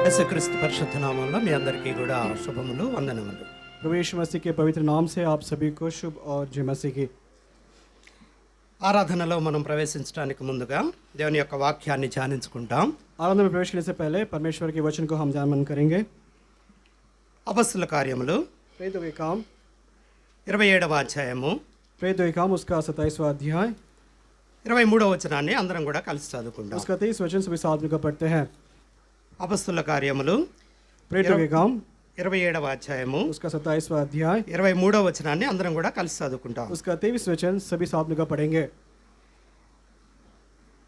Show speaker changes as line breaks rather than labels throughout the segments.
యేసుక్రీస్తు పరిశుద్ధ నామంలో మీ అందరికీ కూడా శుభములు వందనములు.
प्रभु यीशु मसीह के पवित्र नाम से आप सभी को शुभ और जय मसीह की।
ఆరాధనలో మనం ప్రవేశించడానికి ముందుగా దేవుని యొక్క వాక్యాన్ని ధ్యానించుకుంటాం.
आराधना में प्रवेश करने से पहले परमेश्वर के वचन को हम ध्यान करेंगे।
అపొస్తలుల కార్యములు
प्रेरितों के काम
27వ అధ్యాయము
प्रेरितों के काम उसका 27वां अध्याय
23వ వచనాన్ని అందరం కూడా కలిసి చదువుకుంటాం.
उसका 23 वचन सभी साथ मिलकर पढ़ते हैं।
అపొస్తలుల కార్యములు
प्रेरितों के काम
27వ అధ్యాయము
उसका 27वां अध्याय
23వ వచనాన్ని అందరం కూడా కలిసి చదువుకుంటాం.
उसका 23 वचन सभी साथ मिलकर पढ़ेंगे।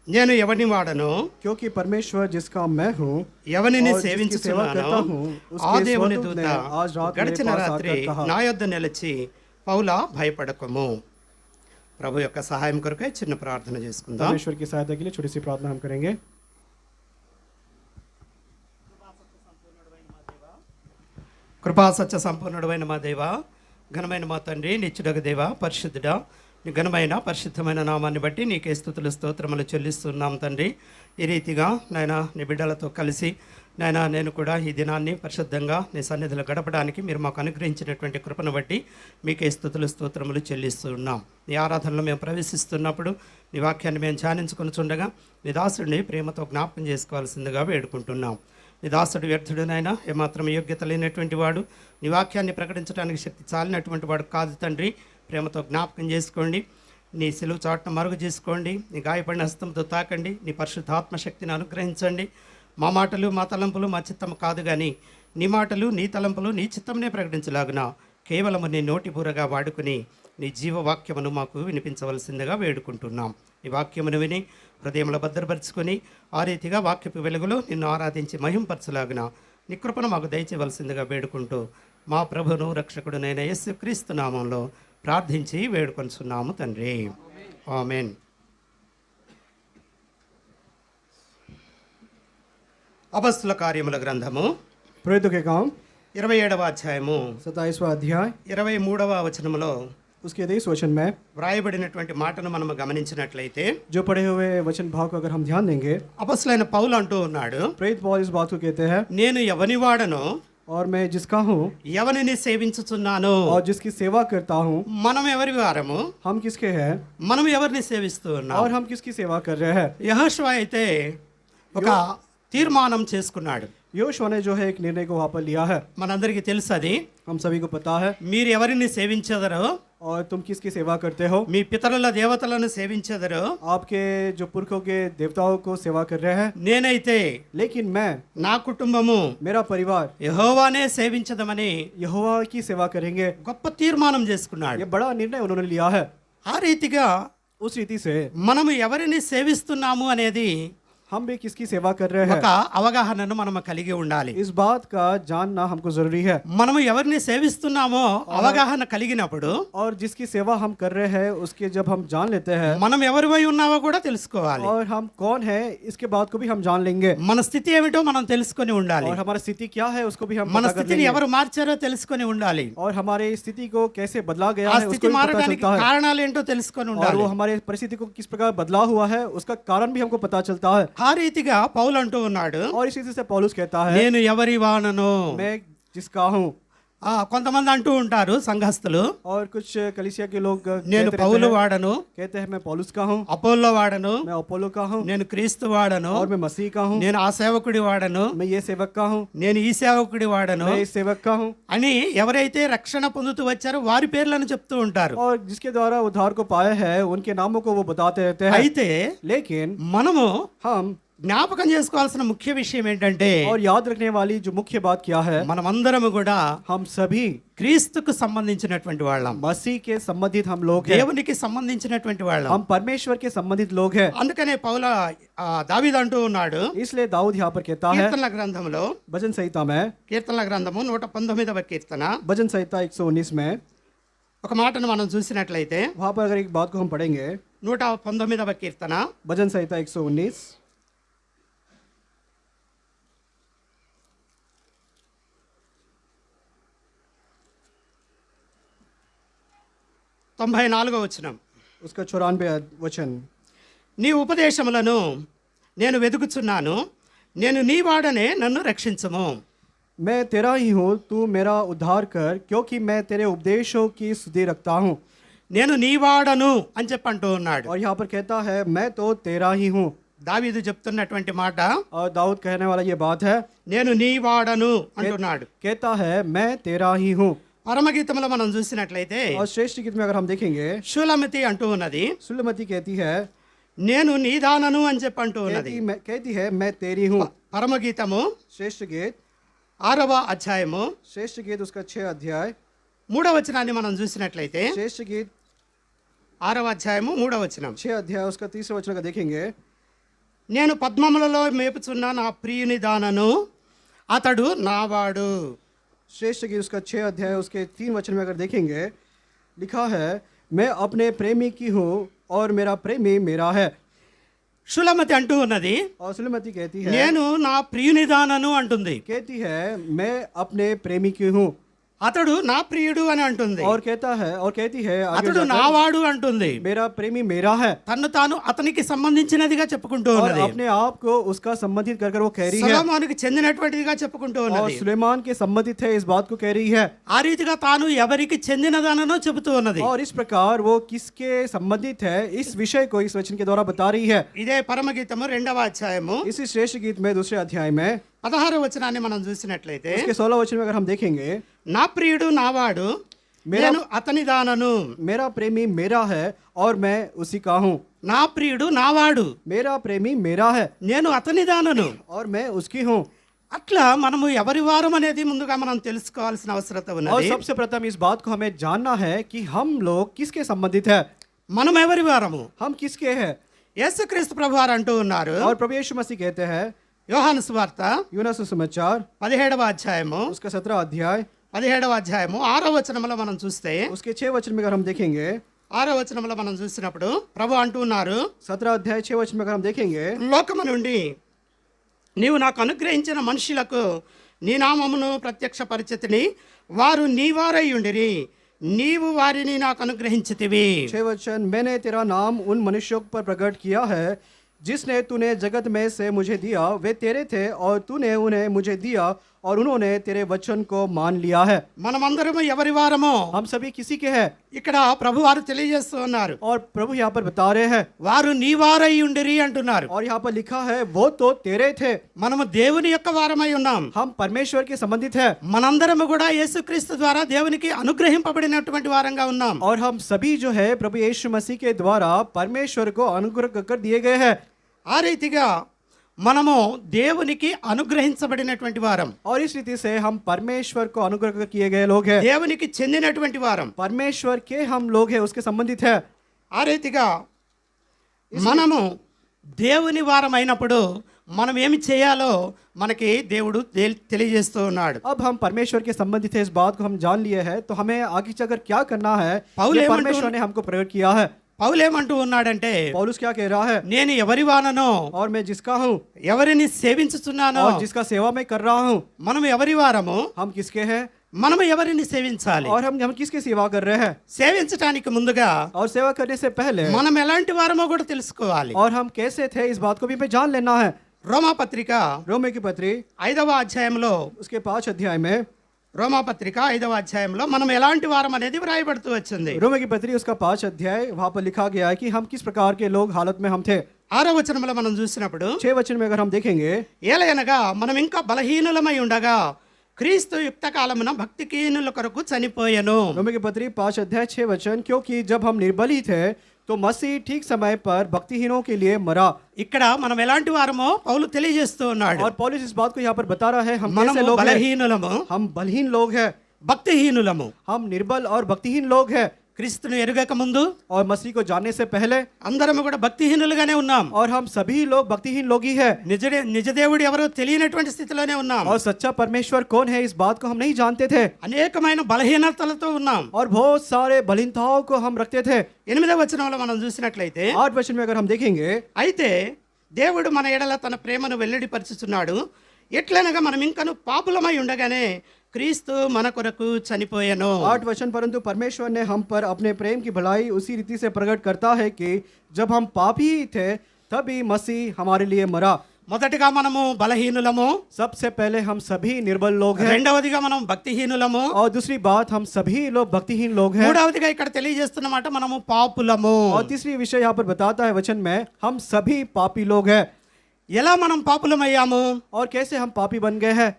నేను ఎవని వాడను,
क्योंकि परमेश्वर जिसका मैं हूँ
ఎవనిని
और जिसकी सेवा
సేవించుచున్నాను,
करता हूँ,
ఆ
उसके
దేవుని
स्वदूत
దూత
ने आज रात मेरे
గడిచిన
पास
రాత్రి
आकर कहा,
నా యొద్ద నిలిచి పౌలా భయపడకము. ప్రభు యొక్క సహాయం కొరకై చిన్న ప్రార్థన చేసుకుందాం.
परमेश्वर की सहायता के लिए छोटी सी प्रार्थना हम करेंगे।
కృపా సత్య సంపూర్ణుడైన మా దేవ, ఘనమైన మా తండ్రి, నిత్యుడగు దేవ, పరిశుద్ధుడా, నీ ఘనమైన పరిశుద్ధమైన నామాన్ని బట్టి నీకే స్తుతులు స్తోత్రములు చెల్లిస్తున్నాం తండ్రి. ఈ రీతిగా నాయన నీ బిడ్డలతో కలిసి నాయన నేను కూడా ఈ దినాన్ని పరిశుద్ధంగా నీ సన్నిధిలో గడపడానికి మీరు మాకు అనుగ్రహించినటువంటి కృపను బట్టి మీకే స్తుతులు స్తోత్రములు చెల్లిస్తున్నాం. నీ ఆరాధనలో మేము ప్రవేశిస్తున్నప్పుడు నీ వాక్యాన్ని మేము ధ్యానించుకొని చుండగా నీ దాసుడిని ప్రేమతో జ్ఞాపకం చేసుకోవాల్సిందిగా వేడుకుంటున్నాం. నీ దాసుడు వ్యర్థుడునైనా ఏమాత్రం యోగ్యత లేనటువంటి వాడు, నీ వాక్యాన్ని ప్రకటించడానికి శక్తి చాలినటువంటి వాడు కాదు తండ్రి. ప్రేమతో జ్ఞాపకం చేసుకోండి, నీ సిలువ చాటును మరుగు చేసుకోండి, నీ గాయపడిన హస్తంతో తాకండి, నీ పరిశుద్ధాత్మ శక్తిని అనుగ్రహించండి. మా మాటలు మా తలంపులు మా చిత్తము కాదు కానీ నీ మాటలు నీ తలంపులు నీ చిత్తంనే ప్రకటించలాగున కేవలము నీ నోటి బూరగా వాడుకుని నీ జీవవాక్యమును మాకు వినిపించవలసిందిగా వేడుకుంటున్నాం. ఈ వాక్యమును విని హృదయంలో భద్రపరుచుకొని ఆ రీతిగా వాక్యపు వెలుగులో నిన్ను ఆరాధించి మహింపరచలాగున నీ కృపను మాకు దయచేయవలసిందిగా వేడుకుంటూ మా ప్రభును రక్షకుడునైన యేసుక్రీస్తు నామంలో ప్రార్థించి వేడుకొనుచున్నాము తండ్రి, ఆమేన్. అపొస్తలుల కార్యముల గ్రంథము
प्रेरितों के काम
27వ అధ్యాయము
27वां अध्याय
23వ వచనములో
उसके 23 वचन में
వ్రాయబడినటువంటి మాటను మనము గమనించినట్లయితే
जो पढ़े हुए वचन भाव को अगर हम ध्यान देंगे,
అపొస్తలుడైన పౌలు అంటూ ఉన్నాడు,
प्रेरित पौल इस बात को कहते हैं,
నేను ఎవని వాడను,
और मैं जिसका हूँ
ఎవనిని సేవించుచున్నాను.
और जिसकी सेवा करता हूँ।
మనం ఎవరి వారము,
हम किसके हैं
మనం ఎవరిని సేవిస్తూ ఉన్నాం.
और हम किसकी सेवा कर रहे हैं।
యెహోషువ అయితే ఒక తీర్మానం చేసుకున్నాడు.
योशुआ ने जो है एक निर्णय को वहाँ पर लिया है,
మనందరికీ తెలుసు అది.
हम सभी को पता है।
మీరు ఎవరిని సేవించెదరో,
और तुम किसकी सेवा करते हो?
మీ పితరుల దేవతలను సేవించెదరో,
आपके जो पुरखों के देवताओं को सेवा कर रहे हैं।
నేనైతే
लेकिन मैं,
నా కుటుంబము
मेरा परिवार
యెహోవానే సేవించదమని
यहोवा की सेवा करेंगे।
గొప్ప తీర్మానం చేసుకున్నాడు.
ये बड़ा निर्णय उन्होंने लिया है।
ఆ రీతిగా
उस रीति से
మనము ఎవరిని సేవిస్తున్నాము అనేది
हम भी किसकी सेवा कर रहे हैं,
ఒక అవగాహనను మనము కలిగి ఉండాలి.
इस बात का जानना हमको जरूरी है।
మనము ఎవరిని సేవిస్తున్నామో అవగాహన కలిగినప్పుడు
और जिसकी सेवा हम कर रहे हैं उसके जब हम जान लेते हैं,
మనం ఎవరివై ఉన్నావో కూడా తెలుసుకోవాలి.
और हम कौन है इसके बात को भी हम जान लेंगे।
మన స్థితి ఏమిటో మనం తెలుసుకొని ఉండాలి.
और हमारी स्थिति क्या है उसको भी हम
మన
पता कर
స్థితిని
लेंगे।
ఎవరు మార్చారో తెలుసుకొని ఉండాలి.
और हमारी स्थिति को कैसे बदला गया
ఆ
है
స్థితి
उसको भी पता
మారడానికి
चलता है।
కారణాలు ఏంటో తెలుసుకొని
और
ఉండాలి.
वो हमारे परिस्थिति को किस प्रकार बदलाव हुआ है उसका कारण भी हमको पता चलता है।
ఆ రీతిగా పౌలు అంటూ ఉన్నాడు,
और इस रीति से पौलुस कहता है,
నేను ఎవరి వానను.
मैं जिसका हूँ।
కొంతమంది అంటూ ఉంటారు సంఘస్థులు,
और कुछ कलीसिया के लोग
నేను పౌలు వాడను,
कहते हैं मैं पौलुस का हूँ,
అపోల్లో వాడను,
मैं अपोलो का हूँ,
నేను క్రీస్తు వాడను,
और मैं मसीह का हूँ,
నేను ఆ సేవకుడి వాడను,
मैं ये सेवक का हूँ,
నేను ఈ సేవకుడి వాడను
मैं इस सेवक का हूँ।
అని ఎవరైతే రక్షణ పొందుతూ వచ్చారో వారి పేర్లను చెప్తూ ఉంటారు.
और जिसके द्वारा उद्धार को पाए हैं उनके नामों को वो बताते रहते हैं।
అయితే
लेकिन
మనము
हम
జ్ఞాపకం చేసుకోవాల్సిన ముఖ్య విషయం ఏంటంటే,
और याद रखने वाली जो मुख्य बात क्या है,
మనమందరము కూడా
हम सभी
క్రీస్తుకు సంబంధించినటువంటి వాళ్ళం,
मसीह के संबंधित हम लोग हैं,
దేవునికి సంబంధించినటువంటి వాళ్ళం.
हम परमेश्वर के संबंधित लोग हैं।
అందుకనే దావీదు అంటూ ఉన్నాడు,
इसलिए दाऊद यहाँ पर कहता है
కీర్తనల గ్రంథంలో,
भजन संहिता में,
కీర్తనల గ్రంథము 119వ కీర్తన
भजन संहिता 119 में,
ఒక మాటను మనం చూసినట్లయితే,
वहाँ पर अगर एक बात को हम पढ़ेंगे,
119వ కీర్తన
भजन संहिता 119
94వ వచనం,
उसका 94 वचन,
నీ ఉపదేశములను నేను వెతుకుచున్నాను, నేను నీ వాడనే నన్ను రక్షించము.
मैं तेरा ही हूँ, तू मेरा उद्धार कर, क्योंकि मैं तेरे उपदेशों की स्तुति रखता हूँ.
నేను నీ వాడను అని చెప్పి అంటూ ఉన్నాడు.
और यहाँ पर कहता है मैं तो तेरा ही हूँ.
దావీదు చెప్తున్నటువంటి మాట
और दाऊद कहने वाला ये बात है,
నేను నీ వాడను అంటున్నాడు.
कहता है मैं तेरा ही हूँ.
పరమగీతంలో మనం చూసినట్లయితే
और श्रेष्ठ गीत में अगर हम देखेंगे,
షూలమతి అంటూ ఉన్నది
सुलमती कहती है,
నేను నీ దానను అని చెప్పి అంటూ ఉన్నది.
कहती है मैं तेरी हूँ.
పరమగీతము
श्रेष्ठ गीत
6వ అధ్యాయము
श्रेष्ठ गीत उसका 6 अध्याय
3వ వచనాన్ని మనం చూసినట్లయితే
श्रेष्ठ गीत
6వ అధ్యాయము 3వ వచనం
6 अध्याय उसका 30 वचन का देखेंगे.
నేను పద్మములలో మేపుచున్న నా ప్రియుని దానను అతడు నావాడు.
श्रेष्ठ गीत उसका 6 अध्याय उसके 3 वचन में अगर देखेंगे, लिखा है मैं अपने प्रेमी की हूँ और मेरा प्रेमी मेरा है.
షులమతి అంటూ ఉన్నది
और सुलमती कहती है,
నేను నా ప్రియుని దానను అంటుంది.
कहती है मैं अपने प्रेमी की हूँ.
అతడు నా ప్రియుడు అని అంటుంది.
और कहता है और कहती है आगे
అతడు
जाकर,
నావాడు అంటుంది.
मेरा प्रेमी मेरा है.
తన్ను తాను అతనికి సంబంధించినదిగా చెప్పుకుంటూ
और
ఉన్నది.
अपने आप को उसका संबंधित कर कर वो कह रही है,
సొలొమోనుకి చెందినటువంటిదిగా చెప్పుకుంటూ
और
ఉన్నది.
सुलेमान के संबंधित है इस बात को कह रही है.
ఆ రీతిగా తాను ఎవరికి చెందినదానో చెబుతూ ఉన్నది.
और इस प्रकार वो किसके संबंधित है इस विषय को इस वचन के द्वारा बता रही है.
ఇదే పరమగీతము 2వ అధ్యాయము
इसी श्रेष्ठ गीत में दूसरे अध्याय में
16వ వచనాన్ని మనం చూసినట్లయితే
उसके 16 वचन में अगर हम देखेंगे,
నా ప్రియుడు నావాడు నేను అతని దానను.
मेरा प्रेमी मेरा है और मैं उसी का हूँ.
నా ప్రియుడు నావాడు
मेरा प्रेमी मेरा है
నేను అతని దానను.
और मैं उसकी हूँ.
అట్లా మనము ఎవరి వారం అనేది ముందుగా మనం తెలుసుకోవాల్సిన అవసరత
और
ఉన్నది.
सबसे प्रथम इस बात को हमें जानना है कि हम लोग किसके संबंधित है,
మనం ఎవరి వారము?
हम किसके हैं.
యేసుక్రీస్తు ప్రభువారు అంటూ ఉన్నారు.
और प्रभु यीशु मसीह कहते हैं,
యోహాను సువార్త
यूहन्ना सुसमाचार
17వ అధ్యాయము
उसका 17 अध्याय
17వ అధ్యాయము 6వ వచనంలో మనం చూస్తే
उसके 6 वचन में अगर हम देखेंगे,
6వ వచనంలో మనం చూసినప్పుడు ప్రభు అంటున్నారు
17 अध्याय 6 वचन में अगर हम देखेंगे,
లోకము నుండి నీవు నాకు అనుగ్రహించిన మనుషులకు నీ నామమును ప్రత్యక్షపరిచితిని, వారు నీ వారై ఉండిరి, నీవు వారిని నాకు అనుగ్రహించితివి.
6 वचन, मैंने तेरा नाम उन मनुष्यों पर प्रकट किया है जिसने तूने जगत में से मुझे दिया, वे तेरे थे और तूने उन्हें मुझे दिया और उन्होंने तेरे वचन को मान लिया है.
మనమందరము ఎవరి వారమో
हम सभी किसी के हैं.
ఇక్కడ ప్రభు వారు తెలియజేస్తూ ఉన్నారు.
और प्रभु यहाँ पर बता रहे हैं,
వారు నీ వారై ఉండిరి అంటున్నారు.
और यहाँ पर लिखा है वो तो तेरे थे.
మనము దేవుని యొక్క వారమై ఉన్నాం.
हम परमेश्वर के संबंधित है.
మనందరము కూడా యేసుక్రీస్తు ద్వారా దేవునికి అనుగ్రహింపబడినటువంటి వారంగా ఉన్నాం.
और हम सभी जो है प्रभु यीशु मसीह के द्वारा परमेश्वर को अनुग्रह कर दिए गए हैं.
ఆ రీతిగా మనము దేవునికి అనుగ్రహించబడినటువంటి వారం,
और इस रीति से हम परमेश्वर को अनुग्रह किए गए लोग हैं.
దేవునికి చెందినటువంటి వారం.
परमेश्वर के हम लोग हैं, उसके संबंधित है.
ఆ రీతిగా మనము దేవుని వారం అయినప్పుడు మనం ఏమి చేయాలో మనకి దేవుడు తెలియజేస్తూ ఉన్నాడు.
अब हम परमेश्वर के संबंधित है, इस बात को हम जान लिए हैं, तो हमें आगे चलकर क्या करना है
पौले
ये
मंटू-
परमेश्वर ने हमको प्रकट किया है.
పౌలేమంటూ ఉన్నాడంటే
पौलुस क्या कह रहा है,
నేను ఎవరి వాననో,
और मैं जिसका हूँ
ఎవరిని సేవించుచున్నానో,
और जिसका सेवा में कर रहा हूँ.
మనం ఎవరి వారము,
हम किसके हैं
మనము ఎవరిని సేవించాలి.
और हम किसकी सेवा कर रहे हैं.
సేవించడానికి ముందుగా
और सेवा करने से पहले
మనం ఎలాంటి వారమో కూడా తెలుసుకోవాలి.
और हम कैसे थे इस बात को भी हमें जान लेना है.
రోమాపత్రిక
रोमे की पत्री
5వ అధ్యాయంలో,
उसके 5 अध्याय में,
రోమాపత్రిక 5వ అధ్యాయంలో మనం ఎలాంటి వారం అనేది వ్రాయబడుతూ వచ్చింది.
रोमे की पत्री उसका 5 अध्याय वहां पर लिखा गया है कि हम किस प्रकार के लोग हालत में हम थे.
6వ వచనంలో మనం చూసినప్పుడు
6 वचन में अगर हम देखेंगे,
ఏలయనగా మనం ఇంకా బలహీనులమై ఉండగా క్రీస్తు యుక్త కాలమున భక్తిహీనుల కొరకు చనిపోయెను.
रोमे की पत्री 5 अध्याय 6 वचन, क्योंकि जब हम निर्बल ही थे तो मसीह ठीक समय पर भक्तिहीनों के लिए मरा.
ఇక్కడ మనం ఎలాంటి వారమో పౌలు తెలియజేస్తూ ఉన్నాడు.
और पौलुस इस बात को यहाँ पर बता रहा है, हम
మనము
कैसे लोग हैं.
బలహీనులము,
हम बलहीन लोग हैं,
భక్తిహీనులము.
हम निर्बल और भक्तिहीन लोग हैं.
క్రీస్తును ఎరుగక ముందు
और मसीह को जानने से पहले
అందరము కూడా భక్తిహీనులుగానే ఉన్నాం.
और हम सभी लोग भक्तिहीन लोग ही हैं.
నిజ దేవుడు ఎవరో తెలియనటువంటి స్థితిలోనే ఉన్నాం.
और सच्चा परमेश्वर कौन है इस बात को हम नहीं जानते थे.
అనేకమైన బలహీనతలతో ఉన్నాం.
और बहुत सारे बलहीनताओं को हम रखते थे.
8వ వచనంలో మనం చూసినట్లయితే
8 वचन में अगर हम देखेंगे,
అయితే దేవుడు మన ఎడల తన ప్రేమను వెల్లడిపరుచుచున్నాడు, ఎట్లనగా మనం ఇంకను పాపులమై ఉండగానే క్రీస్తు మన కొరకు చనిపోయెను.
8 वचन, परंतु परमेश्वर ने हम पर अपने प्रेम की भलाई उसी रीति से प्रकट करता है कि जब हम पापी ही थे तभी मसीह हमारे लिए मरा.
మొదటిగా మనము బలహీనులము,
सबसे पहले हम सभी निर्बल लोग हैं,
రెండవదిగా మనం భక్తిహీనులము,
और दूसरी बात हम सभी लोग भक्तिहीन लोग हैं,
మూడవదిగా ఇక్కడ తెలియజేస్తున్నమాట మనము పాపులము.
और तीसरी विषय यहाँ पर बताता है वचन में हम सभी पापी लोग हैं.
ఎలా మనం పాపులమయ్యాము?
और कैसे हम पापी बन गए हैं?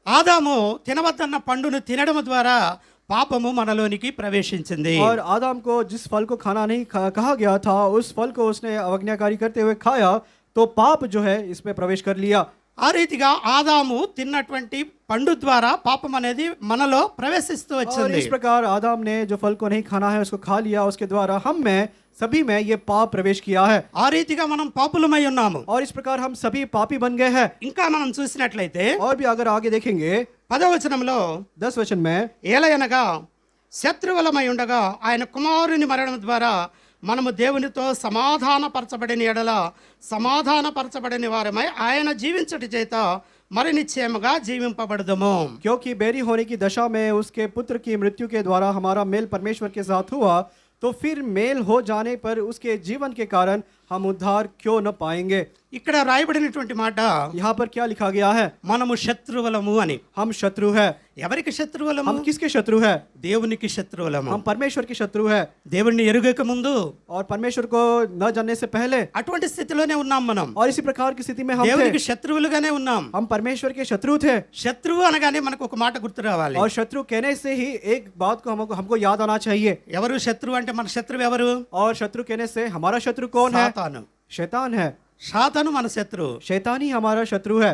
ఆదాము తినవద్దన్న పండును తినడం ద్వారా పాపము మనలోనికి ప్రవేశించింది.
और आदम को जिस फल को खाना नहीं कहा गया था, उस फल को उसने अवज्ञाकारी करते हुए खाया, तो पाप जो है इसमें प्रवेश कर लिया.
ఆ రీతిగా ఆదాము తిన్నటువంటి పండు ద్వారా పాపం అనేది మనలో ప్రవేశిస్తూ
और
వచ్చింది.
इस प्रकार आदम ने जो फल को नहीं खाना है उसको खा लिया, उसके द्वारा हम में सभी में ये पाप प्रवेश किया है,
ఆ రీతిగా మనం పాపులమై ఉన్నాము.
और इस प्रकार हम सभी पापी बन गए हैं.
ఇంకా మనం చూసినట్లయితే
और भी अगर आगे देखेंगे
10వ వచనంలో
10 वचन में,
ఏలయనగా శత్రువులమై ఉండగా ఆయన కుమారుని మరణం ద్వారా మనము దేవునితో సమాధానపరచబడిన ఎడల సమాధానపరచబడిన వారమై ఆయన జీవించుట చేత మరి నిశ్చయముగా జీవింపబడదుము.
क्योंकि बैरी होने की दशा में उसके पुत्र की मृत्यु के द्वारा हमारा मेल परमेश्वर के साथ हुआ, तो फिर मेल हो जाने पर उसके जीवन के कारण हम उद्धार क्यों न पाएंगे.
ఇక్కడ రాయబడినటువంటి మాట
यहाँ पर क्या लिखा गया है?
మనము శత్రువులము అని.
हम शत्रु है.
ఎవరికి శత్రువులము?
हम किसके शत्रु है?
దేవునికి శత్రువులము.
हम परमेश्वर के शत्रु है.
దేవుణ్ణి ఎరుగక ముందు
और परमेश्वर को न जानने से पहले
అటువంటి స్థితిలోనే ఉన్నాం మనం.
और इसी प्रकार की स्थिति में हम
దేవునికి
थे.
శత్రువులుగానే ఉన్నాం.
हम परमेश्वर के शत्रु थे.
శత్రువు అనగానే మనకు ఒక మాట గుర్తు రావాలి.
और शत्रु कहने से ही एक बात को हमको याद आना चाहिए.
ఎవరు శత్రువు అంటే మన శత్రువు ఎవరు?
और शत्रु कहने से हमारा शत्रु कौन है?
సాతాను.
शैतान है.
సాతాను మన శత్రువు.
शैतान ही हमारा शत्रु है.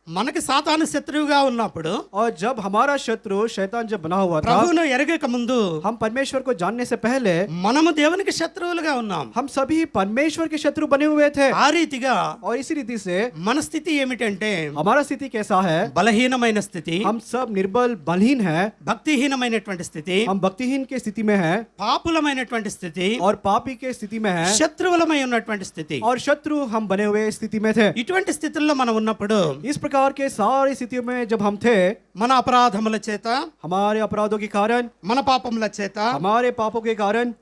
మనకి సాతాను శత్రువుగా ఉన్నప్పుడు
और जब हमारा शत्रु शैतान जब बना हुआ था,
ప్రభువును ఎరగక ముందు
हम परमेश्वर को जानने से पहले
మనము దేవునికి శత్రువులుగా ఉన్నాం.
हम सभी परमेश्वर के शत्रु बने हुए थे.
ఆ రీతిగా
और इसी रीति से
మన స్థితి ఏమిటంటే
हमारा स्थिति कैसा है?
బలహీనమైన స్థితి,
हम सब निर्बल बलहीन हैं.
భక్తిహీనమైనటువంటి స్థితి,
हम भक्तिहीन के स्थिति में हैं,
పాపులమైనటువంటి స్థితి,
और पापी के स्थिति में हैं,
శత్రువులమై ఉన్నటువంటి స్థితి.
और शत्रु हम बने हुए स्थिति में थे.
ఇటువంటి స్థితిలో మనం ఉన్నప్పుడు
इस प्रकार के सारी स्थितियों में जब हम थे,
మన అపరాధముల చేత,
हमारे अपराधों के कारण,
మన పాపముల చేత
हमारे पापों के कारण,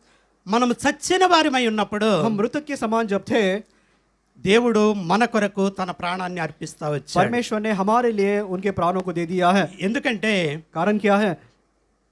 మనము చచ్చిన వారిమై ఉన్నప్పుడు
हम मृतक के समान जब थे,
దేవుడు మన కొరకు తన ప్రాణాన్ని అర్పిస్తా వచ్చాడు.
परमेश्वर ने हमारे लिए उनके प्राणों को दे दिया है.
ఎందుకంటే
कारण क्या है?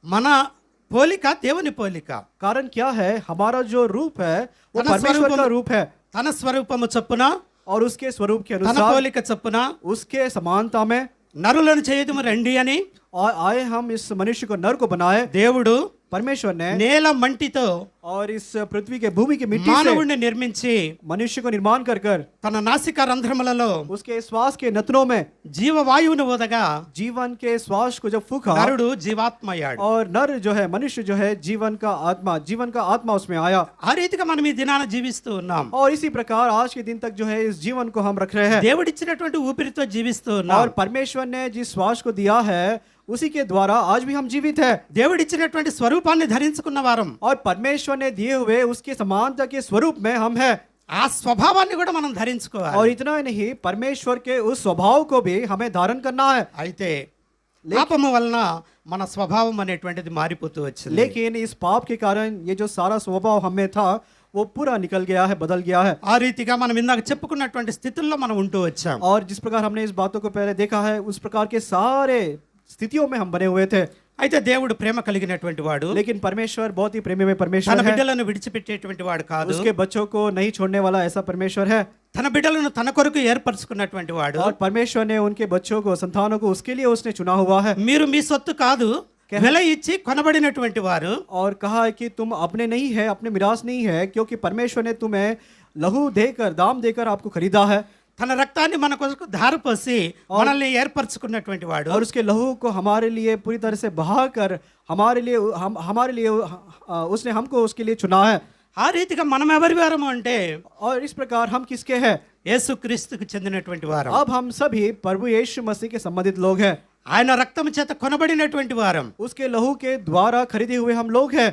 మన పోలిక దేవుని పోలిక.
कारण क्या है? हमारा जो रूप है वो
तन
परमेश्वर का
स्वरूप-
रूप है,
తన స్వరూపము చొప్పున,
और उसके स्वरूप के
తన
अनुसार,
పోలిక చొప్పున
उसके समानता में
నరులను చేయదుము రండి అని
और आए हम इस मनुष्य को नर को बनाए.
దేవుడు
परमेश्वर ने
నేల మంటితో
और इस पृथ्वी के भूमि की मिट्टी से
మానవుడిని నిర్మించి
मनुष्य को निर्माण कर कर
తన నాసిక రంధ్రములలో
उसके श्वास के नथनों में
జీవవాయువును వదగా
जीवन के श्वास को जब फूका,
నరుడు జీవాత్మయ్యాడు.
और नर जो है, मनुष्य जो है, जीवन का आत्मा उसमें आया.
ఆ రీతిగా మనం ఈ దినాన జీవిస్తూ ఉన్నాం.
और इसी प्रकार आज के दिन तक जो है इस जीवन को हम रख रहे हैं.
దేవుడిచ్చినటువంటి ఊపిరితో జీవిస్తూ ఉన్నాం.
और परमेश्वर ने जिस श्वास को दिया है उसी के द्वारा आज भी हम जीवित है.
దేవుడిచ్చినటువంటి స్వరూపాన్ని ధరించుకున్న వారం.
और परमेश्वर ने दिए हुए उसके समानता के स्वरूप में हम है.
ఆ స్వభావాన్ని కూడా మనం ధరించుకోవాలి.
और इतना ही नहीं, परमेश्वर के उस स्वभाव को भी हमें धारण करना है.
అయితే పాపము వలన మన స్వభావం అనేటువంటిది మారిపోతూ వచ్చింది.
लेकिन इस पाप के कारण ये जो सारा स्वभाव हमें था वो पूरा निकल गया है, बदल गया है.
ఆ రీతిగా మనం ఇందాక చెప్పుకున్నటువంటి స్థితుల్లో మనం ఉంటూ వచ్చాం.
और जिस प्रकार हमने इस बातों को पहले देखा है, उस प्रकार के सारे स्थितियों में हम बने हुए थे.
అయితే దేవుడు ప్రేమ కలిగినటువంటి వాడు,
लेकिन परमेश्वर बहुत ही प्रेमी में
తన
परमेश्वर है.
బిడ్డలను విడిచిపెట్టేటువంటి వాడు కాదు.
उसके बच्चों को नहीं छोड़ने वाला ऐसा परमेश्वर है.
తన బిడ్డలను తన కొరకు ఏర్పరచుకున్నటువంటి వాడు.
और परमेश्वर ने उनके बच्चों को, संतानों को उसके लिए उसने चुना हुआ है.
మీరు మీ సొత్తు కాదు, వెల ఇచ్చి కొనబడినటువంటి వారు.
और कहा है कि तुम अपने नहीं है, अपने मिरास नहीं है, क्योंकि परमेश्वर ने तुम्हें लहू देकर, दाम देकर आपको खरीदा है.
తన రక్తాన్ని మన కొరకు ధారపోసి మనల్ని ఏర్పరచుకున్నటువంటి వాడు.
और उसके लहू को हमारे लिए पूरी तरह से बहाकर हमारे लिए उसने हमको उसके लिए चुना है.
ఆ రీతిగా మనం ఎవరి వారము అంటే
और इस प्रकार हम किसके हैं?
యేసుక్రీస్తుకు చెందినటువంటి వారం.
अब हम सभी प्रभु यीशु मसीह के संबंधित लोग हैं.
ఆయన రక్తం చేత కొనబడినటువంటి వారం.
उसके लहू के द्वारा खरीदे हुए हम लोग हैं.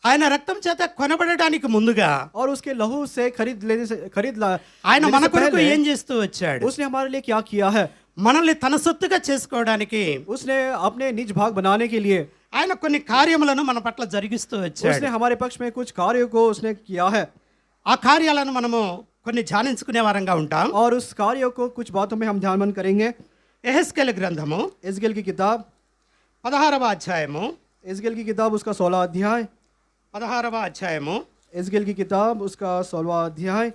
ఆయన రక్తం చేత కొనబడడానికి ముందుగా
और उसके लहू से
ఆయన మన
लेने से
కొరకు
पहले
ఏం చేస్తూ వచ్చాడు?
उसने हमारे लिए क्या किया है?
మనల్ని తన సొత్తుగా చేసుకోవడానికి
उसने अपने निज भाग बनाने के लिए
ఆయన కొన్ని కార్యములను మన పట్ల జరిగిస్తూ వచ్చాడు.
उसने हमारे पक्ष में कुछ कार्यों को उसने किया है.
ఆ కార్యాలను మనము కొన్ని ధ్యానించుకునే వారంగా ఉంటాం.
और उस कार्य को कुछ बातों में हम ध्यान करेंगे।
యెహెజ్కేలు గ్రంథము
एजगेल की किताब
16వ అధ్యాయము
एजगेल की किताब उसका 16वां अध्याय
16వ అధ్యాయము
एजगेल की किताब उसका 16वां अध्याय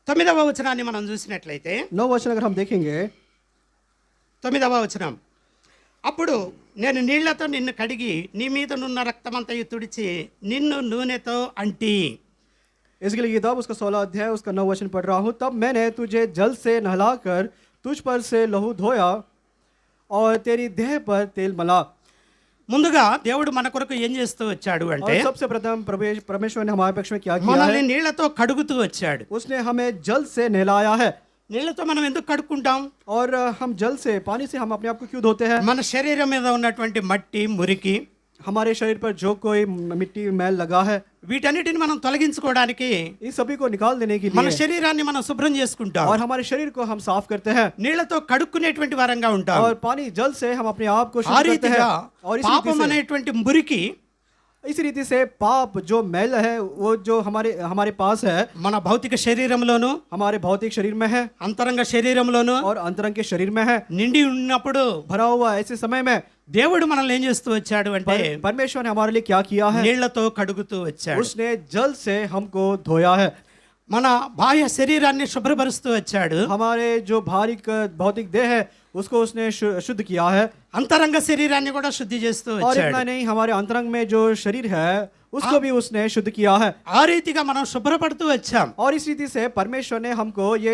9వ వచనాన్ని మనం చూసినట్లయితే
9 वचन अगर हम देखेंगे
9వ వచనం, అప్పుడు నేను నీళ్లతో నిన్ను కడిగి నీ మీద నున్న రక్తమంతయు తుడిచి నిన్ను నూనెతో అంటి.
एजगेल की किताब उसका 16वां अध्याय उसका 9 वचन पढ़ रहा हूँ। तब मैंने तुझे जल से नहलाकर तुझ पर से लहू धोया और तेरी देह पर तेल मला।
ముందుగా దేవుడు మన కొరకు ఏం చేస్తూ వచ్చాడు అంటే
और सबसे प्रथम परमेश्वर ने हमारे पक्ष में क्या किया
మనల్ని
है?
నీళ్లతో కడుగుతూ వచ్చాడు.
उसने हमें जल से नहलाया है।
నీళ్లతో మనం ఎందుకు కడుక్కుంటాం?
और हम जल से पानी से हम अपने आप को क्यों धोते हैं?
మన శరీరం మీద ఉన్నటువంటి మట్టి మురికి
हमारे शरीर पर जो कोई मिट्टी मैल लगा है
వీటన్నిటిని మనం తొలగించుకోవడానికి
इस सभी को निकाल देने के
మన
लिए
శరీరాన్ని మనం శుభ్రం చేసుకుంటాం.
और हमारे शरीर को हम साफ करते हैं
నీళ్లతో కడుక్కునేటువంటి వారంగా ఉంటాం.
और पानी जल से हम अपने आप को
ఆ
शुद्ध करते हैं।
రీతిగా
और
పాపం అనేటువంటి మురికి
इस रीति से पाप जो मैल है वो जो हमारे पास है
మన భౌతిక శరీరంలోను
हमारे भौतिक शरीर में है
అంతరంగ శరీరంలోను
और अंतरंग के शरीर में है
నిండి ఉన్నప్పుడు
भरा हुआ। ऐसे समय में
దేవుడు మనల్ని ఏం చేస్తూ వచ్చాడు అంటే
परमेश्वर ने हमारे लिए क्या किया है?
నీళ్లతో కడుగుతూ వచ్చాడు.
उसने जल से हमको धोया है।
మన బాహ్య శరీరాన్ని శుభ్రపరుస్తూ వచ్చాడు.
हमारे जो भौतिक देह है उसको उसने शुद्ध किया है।
అంతరంగ శరీరాన్ని కూడా శుద్ధి చేస్తూ
और
వచ్చాడు.
इतना नहीं, हमारे अंतरंग में जो शरीर है उसको भी उसने शुद्ध किया है।
ఆ రీతిగా మనం శుభ్రపడుతూ వచ్చాం.
और इस रीति से परमेश्वर ने हमको ये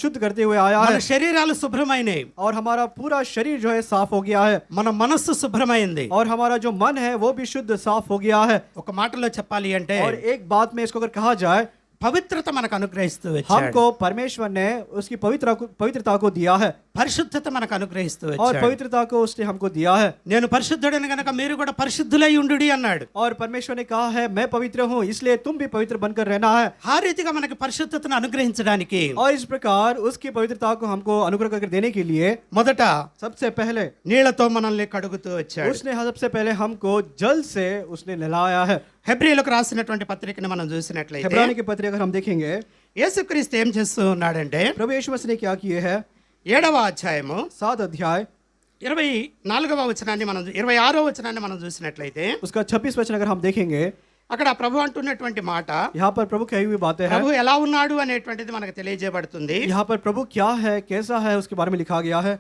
शुद्ध करते हुए आया
మన
है।
శరీరాలు శుభ్రమైనవి,
और हमारा पूरा शरीर जो है साफ हो गया है।
మన మనస్సు శుభ్రమైంది.
और हमारा जो मन है वो भी शुद्ध साफ हो गया है।
ఒక మాటలో చెప్పాలి అంటే
और एक बात में इसको अगर कहा जाए,
పవిత్రత మనకు అనుగ్రహిస్తూ వచ్చాడు.
हमको परमेश्वर ने उसकी पवित्रता को दिया है।
పరిశుద్ధత మనకు అనుగ్రహిస్తూ
और
వచ్చాడు.
पवित्रता को उसने हमको दिया है।
నేను పరిశుద్ధుడని గనక మీరు కూడా పరిశుద్ధులై ఉండుడి అన్నాడు.
और परमेश्वर ने कहा है मैं पवित्र हूँ इसलिए तुम भी पवित्र बनकर रहना है।
ఆ రీతిగా మనకి పరిశుద్ధతను అనుగ్రహించడానికి
और इस प्रकार उसकी पवित्रता को हमको अनुग्रह करके देने के लिए
మొదట
सबसे पहले
నీళ్లతో మనల్ని కడుగుతూ వచ్చాడు.
उसने सबसे पहले हमको जल से उसने नहलाया है।
హెబ్రీయులకు రాసినటువంటి పత్రికను మనం చూసినట్లయితే
इब्रानी की पत्री अगर हम देखेंगे,
యేసుక్రీస్తు ఏం చేస్తూ ఉన్నాడంటే
प्रभु यीशु मसीह ने क्या किए हैं?
7వ అధ్యాయము
7 अध्याय
24వ వచనాన్ని మనం 26వ వచనాన్ని మనం చూసినట్లయితే
उसका 26 वचन अगर हम देखेंगे,
అక్కడ ప్రభు అంటున్నటువంటి మాట,
यहाँ पर प्रभु कही हुई बातें हैं।
ప్రభు ఎలా ఉన్నాడు అనేటువంటిది మనకు తెలియజేయబడుతుంది.
यहाँ पर प्रभु क्या है, कैसा है, उसके बारे में लिखा गया है।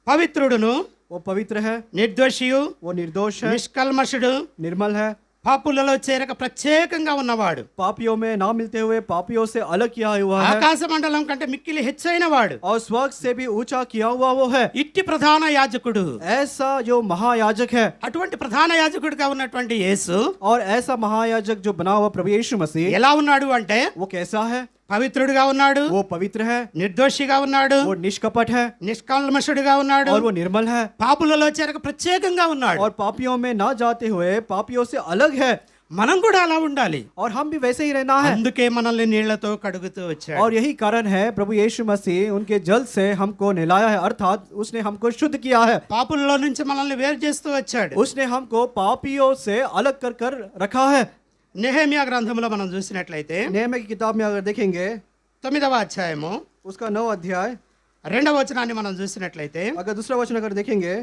పవిత్రుడును,
वो पवित्र है,
నిర్దోషియు,
वो निर्दोष है,
నిష్కల్మషుడు,
निर्मल है,
పాపులలో చేరక ప్రత్యేకంగా ఉన్నవాడు,
पापियों में ना मिलते हुए पापियों से अलग किया हुआ है,
ఆకాశ మండలం కంటే మిక్కిలి హెచ్చైన వాడు,
और स्वर्ग से भी ऊंचा किया हुआ वो है।
ఇట్టి ప్రధాన యాజకుడు.
ऐसा जो महायाजक है,
అటువంటి ప్రధాన యాజకుడిగా ఉన్నటువంటి యేసు
और ऐसा महायाजक जो बना हुआ प्रभु यीशु मसीह,
ఎలా ఉన్నాడు అంటే
वो कैसा है?
పవిత్రుడిగా ఉన్నాడు,
वो पवित्र है,
నిర్దోషిగా ఉన్నాడు,
वो निष्कपट है,
నిష్కల్మషుడిగా ఉన్నాడు,
और वो निर्मल है,
పాపులలో చేరక ప్రత్యేకంగా ఉన్నాడు.
और पापियों में ना जाते हुए पापियों से अलग है।
మనం కూడా అలా ఉండాలి.
और हम भी वैसे ही रहना है।
అందుకే మనల్ని నీళ్లతో కడుగుతూ వచ్చాడు.
और यही कारण है प्रभु यीशु मसीह उनके जल से हमको नहलाया है, अर्थात उसने हमको शुद्ध किया है।
పాపులలో నుంచి మనల్ని వేరు చేస్తూ వచ్చాడు.
उसने हमको पापियों से अलग कर रखा है।
నెహెమియా గ్రంథంలో మనం చూసినట్లయితే
नेहमिया की किताब में अगर देखेंगे,
9వ అధ్యాయము
उसका 9 अध्याय
2వ వచనాన్ని మనం చూసినట్లయితే
अगर दूसरा वचन अगर देखेंगे,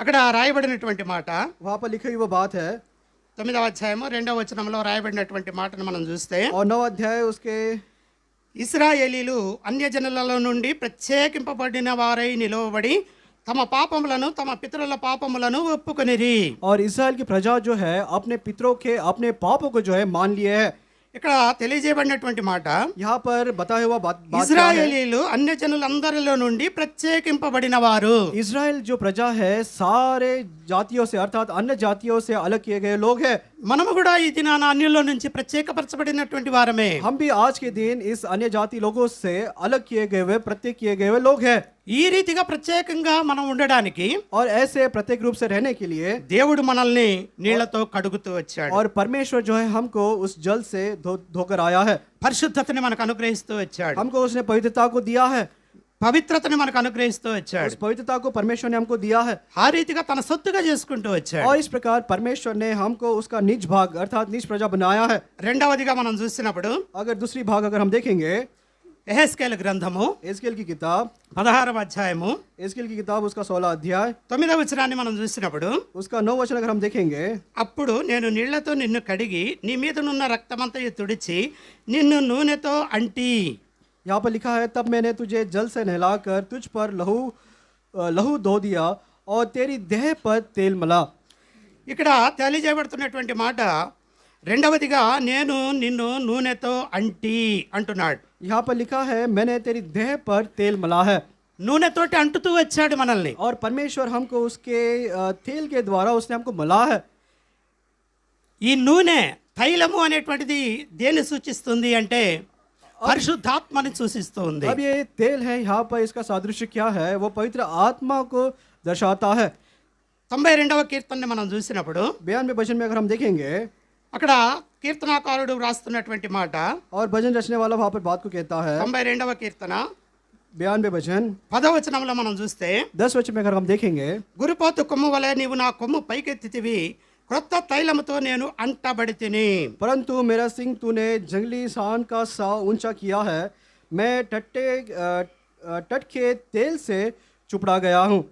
అక్కడ రాయబడినటువంటి మాట,
वहाँ पर लिखी हुई वो बात है।
9వ అధ్యాయము 2వ వచనంలో రాయబడినటువంటి మాటను మనం చూస్తే,
और 9 अध्याय उसके
ఇశ్రాయేలీలు అన్యజనులలో నుండి ప్రత్యేకింపబడిన వారై నిలువబడి తమ పాపములను తమ పితరుల పాపములను ఒప్పుకొనిరి.
और इस्राएल की प्रजा जो है अपने पितरों के अपने पापों को जो है मान लिए है।
ఇక్కడ తెలియజేయబడినటువంటి మాట,
यहाँ पर बताया हुआ बात क्या है?
ఇశ్రాయేలీలు అన్యజనులందరిలో నుండి ప్రత్యేకింపబడిన వారు.
इस्राएल जो प्रजा है सारे जातियों से अर्थात अन्य जातियों से अलग किए गए लोग हैं।
మనము కూడా ఈ దినాన అన్యుల్లో నుంచి ప్రత్యేకపరచబడినటువంటి వారమే.
हम भी आज के दिन इस अन्य जाति लोगों से अलग किए गए हुए प्रत्येक किए गए हुए लोग हैं।
ఈ రీతిగా ప్రత్యేకంగా మనం ఉండడానికి
और ऐसे प्रत्येक रूप से रहने के लिए
దేవుడు మనల్ని నీళ్లతో కడుగుతూ వచ్చాడు.
और परमेश्वर जो है हमको उस जल से धोकर आया है।
పరిశుద్ధతని మనకు అనుగ్రహిస్తూ వచ్చాడు.
हमको उसने पवित्रता को दिया है।
పవిత్రతని మనకు అనుగ్రహిస్తూ వచ్చాడు.
उस पवित्रता को परमेश्वर ने हमको दिया है
ఆ రీతిగా తన సొత్తుగా చేసుకుంటూ వచ్చాడు.
और इस प्रकार परमेश्वर ने हमको उसका निज भाग अर्थात निज प्रजा बनाया है।
రెండవదిగా మనం చూసినప్పుడు
अगर दूसरी भाग अगर हम देखेंगे
యెహెజ్కేలు గ్రంథము
एस्केल की किताब
16వ అధ్యాయము
एस्केल की किताब उसका 16 अध्याय
9వ వచనాన్ని మనం చూసినప్పుడు
उसका 9 वचन अगर हम देखेंगे
అప్పుడు నేను నీళ్లతో నిన్ను కడిగి నీ మీదనున్న రక్తమంతయు తుడిచి నిన్ను నూనెతో అంటి.
यहाँ पर लिखा है तब मैंने तुझे जल से नहलाकर तुझ पर लहू धो दिया और तेरी देह पर तेल मला।
ఇక్కడ తెలియజేయబడుతున్నటువంటి మాట రెండవదిగా నేను నిన్ను నూనెతో అంటి అంటున్నాడు.
यहाँ पर लिखा है मैंने तेरी देह पर तेल मला है
నూనెతోటి అంటుతూ వచ్చాడు మనల్ని.
और परमेश्वर हमको उसके तेल के द्वारा उसने हमको मला है।
ఈ నూనె తైలము అనేటువంటిది దేన్ని సూచిస్తుంది అంటే పరిశుద్ధాత్మని సూచిస్తుంది.
अब ये तेल है यहाँ पर इसका सादृश्य क्या है वो पवित्र आत्मा को दर्शाता है।
92వ కీర్తనని మనం చూసినప్పుడు
92 भजन में अगर हम देखेंगे
అక్కడ కీర్తనాకారుడు వ్రాస్తున్నటువంటి మాట
और भजन रचने वाला वहाँ पर बात को कहता है
92వ కీర్తన
92 भजन
10వ వచనంలో మనం చూస్తే
10 वचन में अगर हम देखेंगे
గురుపోతు కొమ్ము వలె నీవు నా కొమ్ము పైకెత్తితివి క్రొత్త తైలముతో నేను అంటబడి తిని.
परंतु मेरा सिंह तूने जंगली सान का सा ऊंचा किया है मैं टट के तेल से चुपड़ा गया हूँ।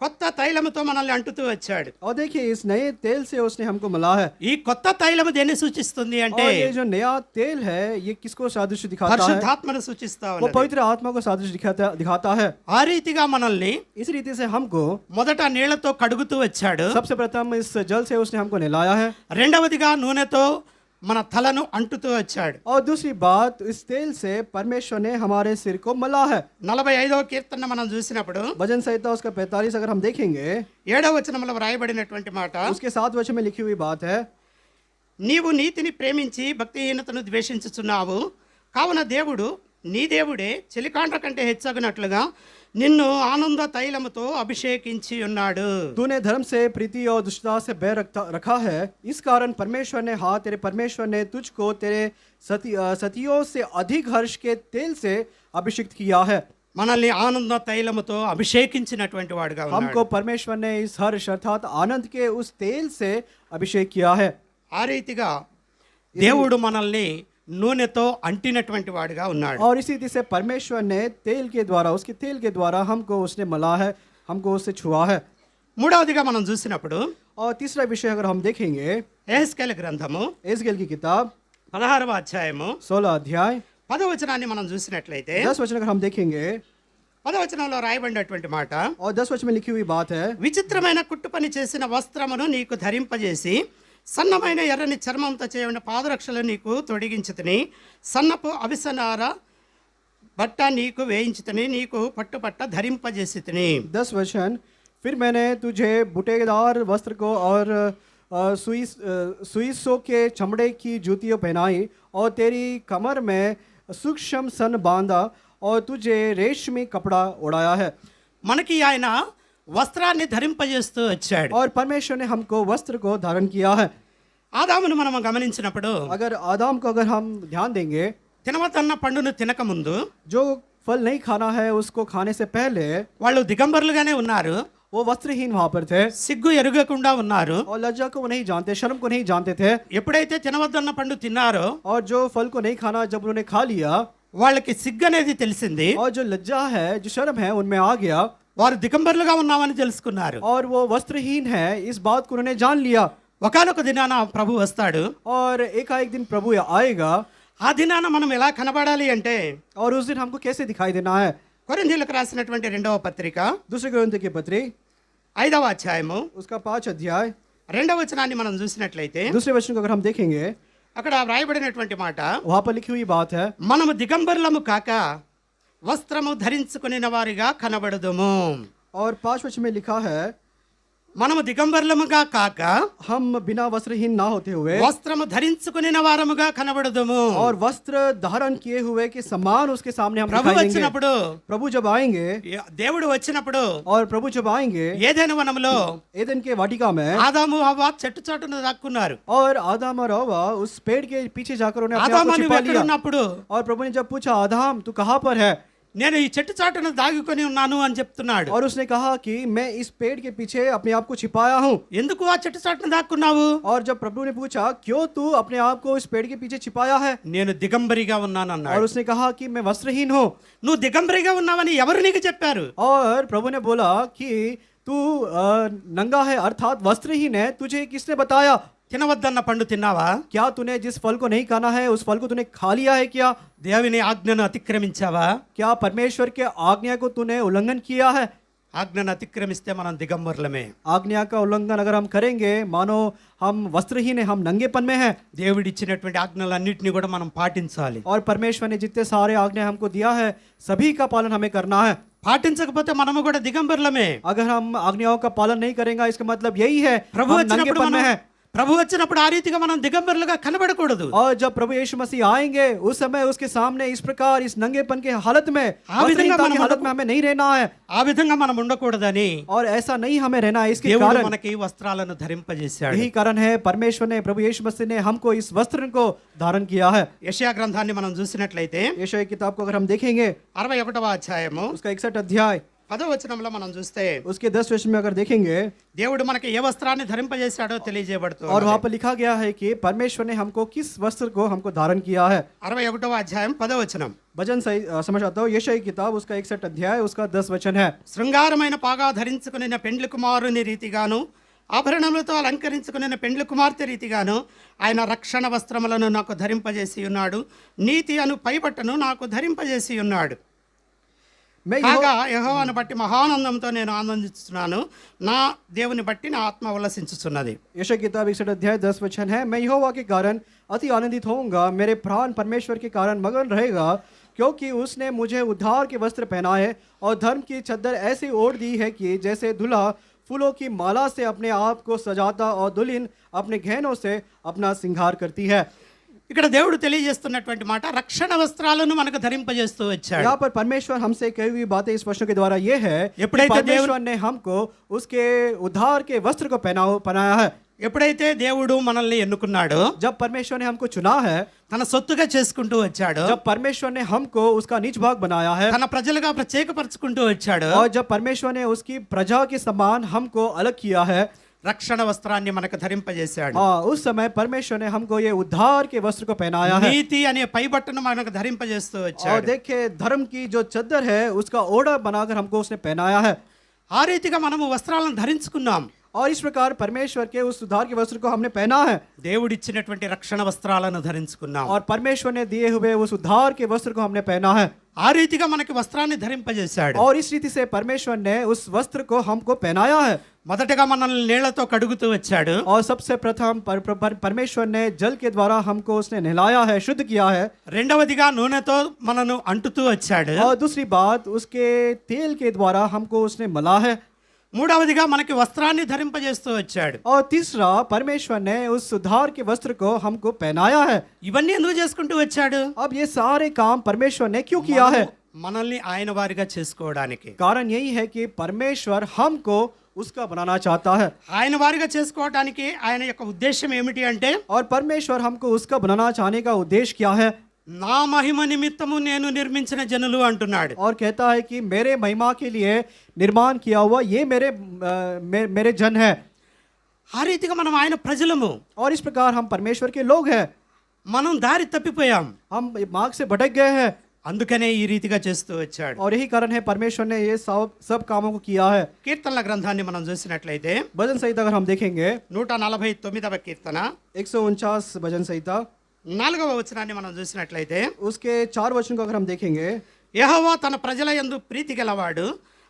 కొత్త తైలముతో మనల్ని అంటుతూ వచ్చాడు.
और देखिए इस नए तेल से उसने हमको मिला है।
ఈ కొత్త తైలము దేన్ని సూచిస్తుంది అంటే
और ये जो नया तेल है ये किसको सादृश्य दिखाता है?
పరిశుద్ధాత్మను సూచిస్తా
वो
ఉన్నది.
पवित्र आत्मा को सादृश्य दिखाता है।
ఆ రీతిగా మనల్ని
इस रीति से हमको
మొదట నీళ్లతో కడుగుతూ వచ్చాడు.
सबसे प्रथम इस जल से उसने हमको नहलाया है
రెండవదిగా నూనెతో మన తలను అంటుతూ వచ్చాడు.
और दूसरी बात इस तेल से परमेश्वर ने हमारे सिर को मला है।
45వ కీర్తన మనం చూసినప్పుడు
भजन संहिता उसका 45 अगर हम देखेंगे
7వ వచనంలో వ్రాయబడినటువంటి మాట
उसके 7 वचन में लिखी हुई बात है
నీవు నీతిని ప్రేమించి భక్తిహీనతను ద్వేషించుచున్నావు కావున దేవుడు నీ దేవుడే చెలికాండ్ర కంటే హెచ్చగినట్లుగా నిన్ను ఆనంద తైలముతో అభిషేకించి ఉన్నాడు.
तूने धर्म से प्रीति और दुष्टता से बैर रखा है इस कारण परमेश्वर ने तेरे परमेश्वर ने तुझको तेरे सतियों से अधिक हर्ष के तेल से अभिषेक किया है।
మనల్ని ఆనంద తైలముతో అభిషేకించినటువంటి వాడుగా ఉన్నాడు.
हमको परमेश्वर ने इस हर्ष अर्थात आनंद के उस तेल से अभिषेक किया है।
ఆ రీతిగా దేవుడు మనల్ని నూనెతో అంటినటువంటి వాడుగా ఉన్నాడు.
और इसी रीति से परमेश्वर ने तेल के द्वारा उसके तेल के द्वारा हमको उसने मला है हमको उससे छुआ है।
మూడవదిగా మనం చూసినప్పుడు
और तीसरा विषय अगर हम देखेंगे
యెహెజ్కేలు గ్రంథము
एस्केल की किताब
16వ అధ్యాయము
16 अध्याय
10వ వచనాన్ని మనం చూసినట్లయితే
10 वचन अगर हम देखेंगे
10వ వచనంలో రాయబడినటువంటి మాట
और 10 वचन में लिखी हुई बात है
విచిత్రమైన కుట్టు పని చేసిన వస్త్రమును నీకు ధరింపజేసి సన్నమైన ఎర్రని చర్మంతో చేయబడిన పాదరక్షలు నీకు తొడిగించుతని సన్నపు అవిసనార బట్ట నీకు వేయించుతని నీకు పట్టుపట్ట ధరింపజేసితని.
10 वचन फिर मैंने तुझे बुटेदार वस्त्र को और सुईसों के चमड़े की जूतियों पहनाई और तेरी कमर में सूक्ष्म सन बांधा और तुझे रेशमी कपड़ा ओढ़ाया है।
మనకి ఆయన వస్త్రాన్ని ధరింపజేస్తూ వచ్చాడు.
और परमेश्वर ने हमको वस्त्र को धारण किया है।
ఆదామును మనం గమనించినప్పుడు
अगर आदम को अगर हम ध्यान देंगे
తినవద్దన్న పండును తినక ముందు
जो फल नहीं खाना है उसको खाने से पहले
వాళ్ళు దిగంబరులుగానే ఉన్నారు,
वो वस्त्रहीन वहाँ पर थे
సిగ్గు ఎరుగకుండా ఉన్నారు.
और लज्जा को नहीं जानते शर्म को नहीं जानते थे।
ఎప్పుడైతే తినవద్దన్న పండు తిన్నారో
और जो फल को नहीं खाना जब उन्होंने खा लिया
వాళ్ళకి సిగ్గు అనేది తెలిసింది.
और जो लज्जा है जो शर्म है उनमें आ गया
వారు దిగంబరులుగా ఉన్నామని తెలుసుకున్నారు.
और वो वस्त्रहीन है इस बात को उन्होंने जान लिया।
ఒకానొక దినాన ప్రభు వస్తాడు.
और एकाएक दिन प्रभु आएगा
ఆ దినాన మనం ఎలా కనబడాలి అంటే
और उस दिन हमको कैसे दिखाई देना है?
కొరింథీయులకు రాసినటువంటి 2వ పత్రిక
दूसरे कोरिन्थियों की पत्री
5వ అధ్యాయము
उसका 5 अध्याय
2వ వచనాన్ని మనం చూసినట్లయితే
दूसरे वचन को अगर हम देखेंगे
అక్కడ వ్రాయబడినటువంటి మాట
वहाँ पर लिखी हुई बात है
మనము దిగంబరులము కాక వస్త్రము ధరించుకునిన వారిగా కనబడదుము.
और 5 वचन में लिखा है
మనము దిగంబరులముగా కాక
हम बिना वस्त्रहीन ना होते हुए
వస్త్రము ధరించుకునిన వారముగా కనబడదుము.
और वस्त्र धारण किए हुए के समान उसके सामने हम
ప్రభు
दिखाई देंगे।
వచ్చినప్పుడు
प्रभु जब आएंगे
దేవుడు వచ్చినప్పుడు
और प्रभु जब आएंगे
ఏదైనా వనములో
एदन के वाटिका में
ఆదాము హవ్వ చెట్టు చాటున దాక్కున్నారు.
और आदम और हव्वा उस पेड़ के पीछे जाकर उन्हें अपने आप
ఆదాము
को
నువ్వు
छिपा
ఎక్కడ
लिया।
ఉన్నప్పుడు
और प्रभु ने जब पूछा आदम तू कहाँ पर है?
నేను ఈ చెట్టు చాటున దాగుకొని ఉన్నాను అని చెప్తున్నాడు.
और उसने कहा कि मैं इस पेड़ के पीछे अपने आप को छिपाया हूँ।
ఎందుకు ఆ చెట్టు చాటున దాక్కున్నావు?
और जब प्रभु ने पूछा क्यों तू अपने आप को इस पेड़ के पीछे छिपाया है,
నేను దిగంబరిగా ఉన్నాను
और
అన్నాడు.
उसने कहा कि मैं वस्त्रहीन हूँ।
నువ్వు దిగంబరిగా ఉన్నావని ఎవరు నీకు చెప్పారు?
और प्रभु ने बोला कि तू नंगा है अर्थात वस्त्रहीन है, तुझे किसने बताया?
తినవద్దన్న పండు తిన్నావా?
क्या तूने जिस फल को नहीं खाना है उस फल को तूने खा लिया है क्या?
దేవుని ఆజ్ఞను అతిక్రమించావా?
क्या परमेश्वर के आज्ञा को तूने उल्लंघन किया है?
ఆజ్ఞను అతిక్రమిస్తే మనం దిగంబరులమే.
आज्ञा का उल्लंघन अगर हम करेंगे मानो हम वस्त्रहीन है, हम नंगेपन में हैं।
దేవుడిచ్చినటువంటి ఆజ్ఞలన్నింటినీ కూడా మనం పాటించాలి.
और परमेश्वर ने जितने सारे आज्ञा हमको दिया है सभी का पालन हमें करना है।
పాటించకపోతే మనము కూడా దిగంబరులమే.
अगर हम आज्ञाओं का पालन नहीं करेंगे इसका मतलब यही है
ప్రభు
हम
వచ్చినప్పుడు
नंगेपन में हैं।
ప్రభు వచ్చినప్పుడు ఆ రీతిగా మనం దిగంబరులుగా కనబడకూడదు.
और जब प्रभु यीशु मसीह आएंगे उस समय उसके सामने इस प्रकार इस नंगेपन के हालत में, वस्त्रहीनता की हालत में हमें नहीं रहना है,
ఆ విధంగా మనం ఉండకూడదని
और ऐसा नहीं हमें रहना है। इसके
దేవుడు
कारण
మనకి వస్త్రాలను ధరింపజేశాడు.
यही कारण है परमेश्वर ने, प्रभु यीशु मसीह ने हमको इस वस्त्र को धारण किया है।
యెషయా గ్రంథాన్ని మనం చూసినట్లయితే
यशायाह की किताब को अगर हम देखेंगे
61వ అధ్యాయము
उसका 61 अध्याय
10వ వచనంలో మనం చూస్తే
उसके 10 वचन में अगर देखेंगे
దేవుడు మనకి ఏ వస్త్రాన్ని ధరింపజేశాడో తెలియజేయబడుతుంది.
और वहाँ पर लिखा गया है कि परमेश्वर ने हमको किस वस्त्र को हमको धारण किया है।
61వ అధ్యాయం 10వ వచనం.
भजन सही समझ आता हूँ। यशायाह की किताब उसका 61 अध्याय उसका 10 वचन है।
శృంగారమైన పాగా ధరించుకున్న పెండ్లి కుమారుని రీతిగాను ఆభరణములతో అలంకరించుకున్న పెండ్లి కుమార్తె రీతిగాను ఆయన రక్షణ వస్త్రములను నాకు ధరింపజేసి ఉన్నాడు, నీతి అను పైబట్టను నాకు ధరింపజేసి ఉన్నాడు.
मैं
కాగా యెహోవాను బట్టి మహానందంతో నేను ఆనందిస్తున్నాను, నా దేవుని బట్టి నా ఆత్మ ఉల్లసించుచున్నది.
यशायाह की किताब 61 अध्याय 10 वचन है। मैं यहोवा के कारण अति आनंदित होऊंगा, मेरे प्राण परमेश्वर के कारण मगन रहेगा, क्योंकि उसने मुझे उद्धार के वस्त्र पहनाए और धर्म की चद्दर ऐसी ओढ़ दी है कि जैसे दूल्हा फूलों की माला से अपने आप को सजाता और दुल्हन अपने गहनों से अपना श्रृंगार करती है।
ఇక్కడ దేవుడు తెలియజేస్తున్నటువంటి మాట రక్షణ వస్త్రాలను మనకు ధరింపజేస్తూ వచ్చాడు.
यहाँ पर परमेश्वर हमसे कही हुई बातें इस वचनों के द्वारा ये है कि
ఎప్పుడైతే
परमेश्वर ने हमको उसके उद्धार के वस्त्र को पहनाया है।
ఎప్పుడైతే దేవుడు మనల్ని ఎన్నుకున్నాడో,
जब परमेश्वर ने हमको चुना है,
తన సొత్తుగా చేసుకుంటూ వచ్చాడు,
जब परमेश्वर ने हमको उसका निज भाग बनाया है,
తన ప్రజలుగా ప్రత్యేకపరచుకుంటూ వచ్చాడు,
और जब परमेश्वर ने उसकी प्रजा के समान हमको अलग किया है,
రక్షణ వస్త్రాన్ని మనకు ధరింపజేశాడు.
उस समय परमेश्वर ने हमको ये उद्धार के वस्त्र को पहनाया है।
నీతి అనే పైబట్టను మనకు ధరింపజేస్తూ
और
వచ్చాడు.
देखिए धर्म की जो चद्दर है उसका ओढ़ा बनाकर हमको उसने पहनाया है।
ఆ రీతిగా మనము వస్త్రాలను ధరించుకున్నాం.
और इस प्रकार परमेश्वर के उस उद्धार के वस्त्र को हमने पहना है,
దేవుడిచ్చినటువంటి రక్షణ వస్త్రాలను ధరించుకున్నాం.
और परमेश्वर ने दिए हुए उस उद्धार के वस्त्र को हमने पहना है।
ఆ రీతిగా మనకి వస్త్రాన్ని ధరింపజేశాడు.
और इस रीति से परमेश्वर ने उस वस्त्र को हमको पहनाया है।
మొదటగా మనల్ని నీళ్లతో కడుగుతూ వచ్చాడు.
और सबसे प्रथम परमेश्वर ने जल के द्वारा हमको उसने नहलाया है, शुद्ध किया है।
రెండవదిగా నూనెతో మనను అంటుతూ వచ్చాడు.
और दूसरी बात उसके तेल के द्वारा हमको उसने मला है।
మూడవదిగా మనకి వస్త్రాన్ని ధరింపజేస్తూ వచ్చాడు.
और तीसरा परमेश्वर ने उस उद्धार के वस्त्र को हमको पहनाया है।
ఇవన్నీ ఎందుకు చేసుకుంటూ వచ్చాడు?
अब ये सारे काम परमेश्वर ने क्यों किया है?
మనల్ని ఆయన వారిగా చేసుకోవడానికి.
कारण यही है कि परमेश्वर हमको उसका बनाना चाहता है।
ఆయన వారిగా చేసుకోవడానికి ఆయన యొక్క ఉద్దేశం ఏమిటి అంటే,
और परमेश्वर हमको उसका बनाना चाहने का उद्देश्य क्या है?
నా మహిమ నిమిత్తము నేను నిర్మించిన జనులు అంటున్నాడు.
और कहता है कि मेरे महिमा के लिए निर्माण किया हुआ ये मेरे जन है।
ఆ రీతిగా మనం ఆయన ప్రజలము.
और इस प्रकार हम परमेश्वर के लोग हैं।
మనం దారి తప్పిపోయాం,
हम मार्ग से भटक गए हैं,
అందుకనే ఈ రీతిగా చేస్తూ వచ్చాడు.
और यही कारण है परमेश्वर ने ये सब कामों को किया है।
కీర్తనల గ్రంథాన్ని మనం చూసినట్లయితే
भजन संहिता अगर हम देखेंगे
149వ కీర్తన
149 भजन संहिता
4వ వచనాన్ని మనం చూసినట్లయితే,
उसके 4 वचन को अगर हम देखेंगे,
యెహోవా తన ప్రజల యందు ప్రీతి గలవాడు,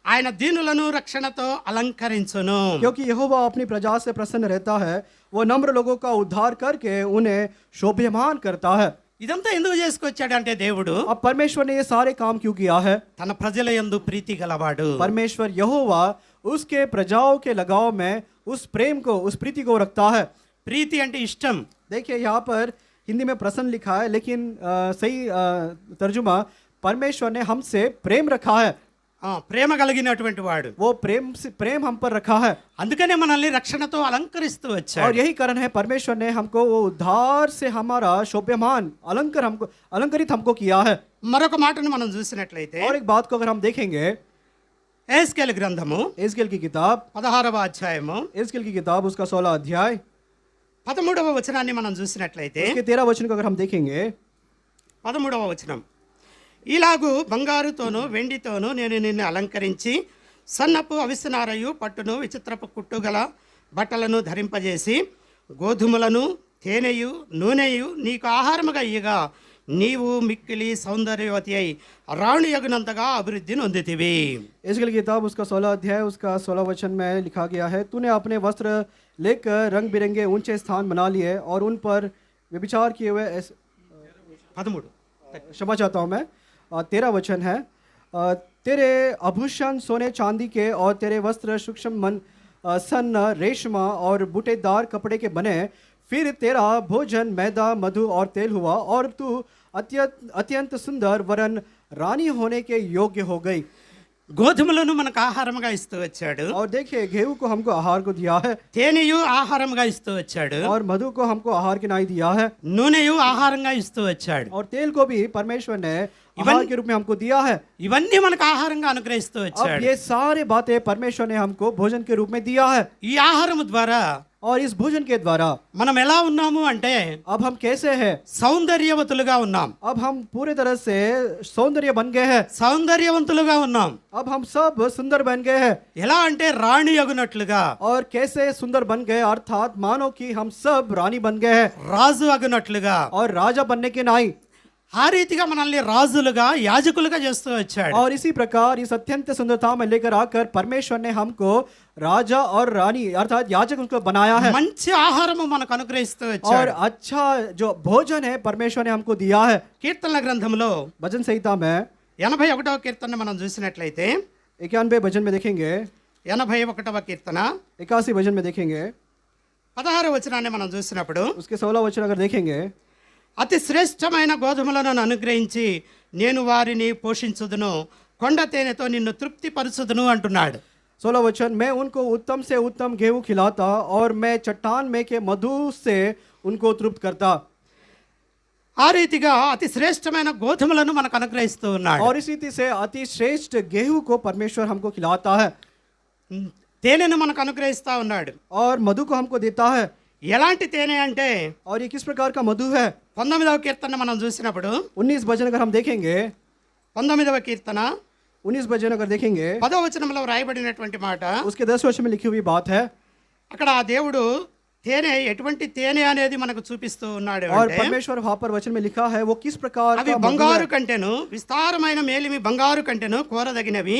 ఆయన దీనులను రక్షణతో అలంకరించును.
क्योंकि यहोवा अपनी प्रजा से प्रसन्न रहता है, वो नम्र लोगों का उद्धार करके उन्हें शोभ्यमान करता है।
ఇదంతా ఎందుకు చేసుకొచ్చాడంటే దేవుడు
अब परमेश्वर ने ये सारे काम क्यों किया है?
తన ప్రజల యందు ప్రీతి గలవాడు.
परमेश्वर यहोवा उसके प्रजाओं के लगाव में उस प्रेम को, उस प्रीति को रखता है।
ప్రీతి అంటే ఇష్టం.
देखिए यहाँ पर हिंदी में प्रसन्न लिखा है, लेकिन सही तर्जुमा परमेश्वर ने हमसे प्रेम रखा है।
ప్రేమ కలిగినటువంటి వాడు.
वो प्रेम हम पर रखा है,
అందుకనే మనల్ని రక్షణతో అలంకరిస్తూ
और
వచ్చాడు.
यही कारण है परमेश्वर ने हमको वो उद्धार से हमारा शोभ्यमान अलंकृत हमको किया है।
మరొక మాటను మనం చూసినట్లయితే
और एक बात को अगर हम देखेंगे,
ఎహెజ్కేలు గ్రంథము
एजकेल की किताब
16వ అధ్యాయము
एजकेल की किताब उसका 16 अध्याय
13వ వచనాన్ని మనం చూసినట్లయితే
उसके 13 वचन को अगर हम देखेंगे,
13వ వచనం, ఇలాగూ బంగారుతోనూ వెండితోనూ నేను నిన్ను అలంకరించి సన్నపు అవిసనారయు పట్టును విచిత్రపు కుట్టుగల బట్టలను ధరింపజేసి గోధుమలను తేనెయు నూనెయు నీకు ఆహారముగా ఇయ్యగా నీవు మిక్కిలి సౌందర్యవతి అయి రాణియగునంతగా అభివృద్ధి నొందితివి.
एजकेल की किताब उसका 16 अध्याय उसका 16 वचन में लिखा गया है, तूने अपने वस्त्र लेकर रंग बिरंगे ऊंचे स्थान बना लिए और उन पर व्यभिचार किए हुए
13
क्षमा चाहता हूँ मैं, 13 वचन है, तेरे आभूषण सोने चांदी के और तेरे वस्त्र सूक्ष्म सन रेशमा और बूटेदार कपड़े के बने, फिर तेरा भोजन मैदा मधु और तेल हुआ और तू अत्यंत सुंदर वरन रानी होने के योग्य हो गई।
గోధుమలను మనకు ఆహారముగా ఇస్తూ వచ్చాడు,
और देखिए गेहूं को हमको आहार को दिया है,
తేనెయు ఆహారముగా ఇస్తూ వచ్చాడు,
और मधु को हमको आहार के नाई दिया है,
నూనెయు ఆహారంగా ఇస్తూ వచ్చాడు.
और तेल को भी परमेश्वर ने आहार के रूप में हमको दिया है।
ఇవన్నీ మనకు ఆహారంగా అనుగ్రహిస్తూ
अब
వచ్చాడు.
ये सारे बातें परमेश्वर ने हमको भोजन के रूप में दिया है,
ఈ ఆహారము ద్వారా
और इस भोजन के द्वारा
మనం ఎలా ఉన్నాము అంటే
अब हम कैसे हैं,
సౌందర్యవతులుగా ఉన్నాం,
अब हम पूरे तरह से सौंदर्य बन गए हैं,
సౌందర్యవంతులుగా ఉన్నాం.
अब हम सब सुंदर बन गए हैं।
ఎలా అంటే రాణి అగునట్లుగా,
और कैसे सुंदर बन गए, अर्थात मानो कि हम सब रानी बन गए हैं
రాజు అగునట్లుగా,
और राजा बनने के नाई।
ఆ రీతిగా మనల్ని రాజులుగా యాజకులుగా చేస్తూ వచ్చాడు.
और इसी प्रकार इस अत्यंत सुंदरता में लेकर आकर परमेश्वर ने हमको राजा और रानी अर्थात याजक उनको बनाया है,
మంచి ఆహారము మనకు అనుగ్రహిస్తూ
और
వచ్చాడు.
अच्छा जो भोजन है परमेश्वर ने हमको दिया है।
కీర్తనల గ్రంథంలో
भजन संहिता में
81వ కీర్తన మనం చూసినట్లయితే
91 भजन में देखेंगे,
81వ కీర్తన
81 भजन में देखेंगे,
16వ వచనాన్ని మనం చూసినప్పుడు,
उसके 16 वचन अगर देखेंगे,
అతి శ్రేష్టమైన గోధుమలను అనుగ్రహించి నేను వారిని పోషించుదును, కొండ తేనెతో నిన్ను తృప్తిపరచుదును అంటున్నాడు.
16 वचन, मैं उनको उत्तम से उत्तम गेहूं खिलाता और मैं चट्टान में के मधु से उनको तृप्त करता।
ఆ రీతిగా అతి శ్రేష్టమైన గోధుమలను మనకు అనుగ్రహిస్తూ ఉన్నాడు.
और इसी रीति से अति श्रेष्ठ गेहूं को परमेश्वर हमको खिलाता है,
తేనెను మనకు అనుగ్రహిస్తా ఉన్నాడు.
और मधु को हमको देता है।
ఎలాంటి తేనె అంటే
और ये किस प्रकार का मधु है,
19వ కీర్తన మనం చూసినప్పుడు,
19 भजन अगर हम देखेंगे,
19వ కీర్తన
19 भजन अगर देखेंगे,
10వ వచనంలో రాయబడినటువంటి మాట,
उसके 10 वचन में लिखी हुई बात है,
అక్కడ ఆ దేవుడు తేనె ఎటువంటి తేనె అనేది మనకు చూపిస్తూ ఉన్నాడు
और
అంటే,
परमेश्वर वहां पर वचन में लिखा है वो किस प्रकार
అవి
का मधु
బంగారు
है।
కంటెను విస్తారమైన మేలిమి బంగారు కంటెను కోరదగినవి,